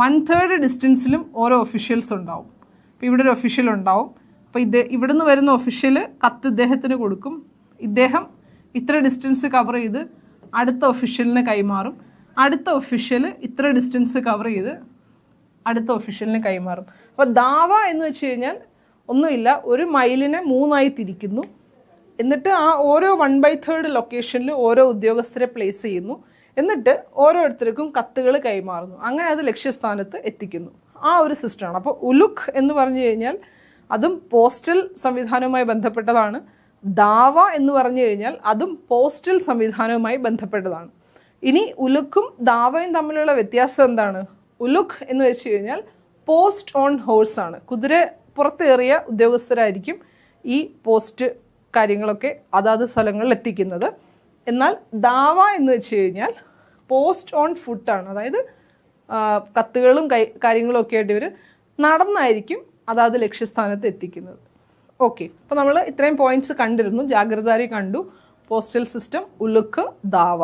1/3 ഡിസ്റ്റൻസിലും ഓരോ ഒഫീഷ്യൽസ് ഉണ്ടാവും. അപ്പോൾ ഇവിടെ ഒരു ഒഫീഷ്യൽ ഉണ്ടാവും. അപ്പോൾ ഇവിടെ നിന്ന് വരുന്ന ഒഫീഷ്യൽ കത്ത് ഇദ്ദേഹത്തിന് കൊടുക്കും. ഇദ്ദേഹം ഇത്ര ഡിസ്റ്റൻസ് കവർ ചെയ്ത് അടുത്ത ഒഫീഷ്യലിന് കൈമാറും. അടുത്ത ഒഫീഷ്യൽ ഇത്ര ഡിസ്റ്റൻസ് കവർ ചെയ്ത് അടുത്ത ഒഫീഷ്യലിന് കൈമാറും. അപ്പോൾ ദാവ എന്ന് വെച്ച് കഴിഞ്ഞാൽ ഒന്നുമില്ല, ഒരു മൈലിനെ 3ആയി തിരിക്കുന്നു. എന്നിട്ട് ആ ഓരോ 1/3 ലൊക്കേഷനിൽ ഓരോ ഉദ്യോഗസ്ഥരെ പ്ലേസ് ചെയ്യുന്നു. എന്നിട്ട് ഓരോരുത്തർക്കും കത്തുകൾ കൈമാറുന്നു. അങ്ങനെ അത് ലക്ഷ്യസ്ഥാനത്ത് എത്തിക്കുന്നു. ആ ഒരു സിസ്റ്റമാണ്. അപ്പോൾ ഉലുഖ് എന്ന് പറഞ്ഞു കഴിഞ്ഞാൽ അതും പോസ്റ്റൽ സംവിധാനവുമായി ബന്ധപ്പെട്ടതാണ്. ദാവ എന്ന് പറഞ്ഞു കഴിഞ്ഞാൽ അതും പോസ്റ്റൽ സംവിധാനവുമായി ബന്ധപ്പെട്ടതാണ്. ഇനി ഉലുഖും ദാവയും തമ്മിലുള്ള വ്യത്യാസം എന്താണ്? ഉലുഖ് എന്ന് വെച്ച് കഴിഞ്ഞാൽ പോസ്റ്റ് ഓൺ ഹോഴ്സ് ആണ്. കുതിരപ്പുറത്തേറിയ ഉദ്യോഗസ്ഥരായിരിക്കും ഈ പോസ്റ്റ് കാര്യങ്ങളൊക്കെ അതാത് സ്ഥലങ്ങളിൽ എത്തിക്കുന്നത്. എന്നാൽ ദാവ എന്ന് വെച്ച് കഴിഞ്ഞാൽ പോസ്റ്റ് ഓൺ ഫുട്ടാണ്. അതായത് കത്തുകളും കാര്യങ്ങളും ഒക്കെ ആയിട്ട് ഇവർ നടന്നായിരിക്കും അതാത് ലക്ഷ്യസ്ഥാനത്ത് എത്തിക്കുന്നത്. ഓക്കെ, അപ്പോൾ നമ്മൾ ഇത്രയും പോയിന്റ്സ് കണ്ടിരുന്നു. ജാഗിർദാരി കണ്ടു, പോസ്റ്റൽ സിസ്റ്റം, ഉലുഖ്, ദാവ.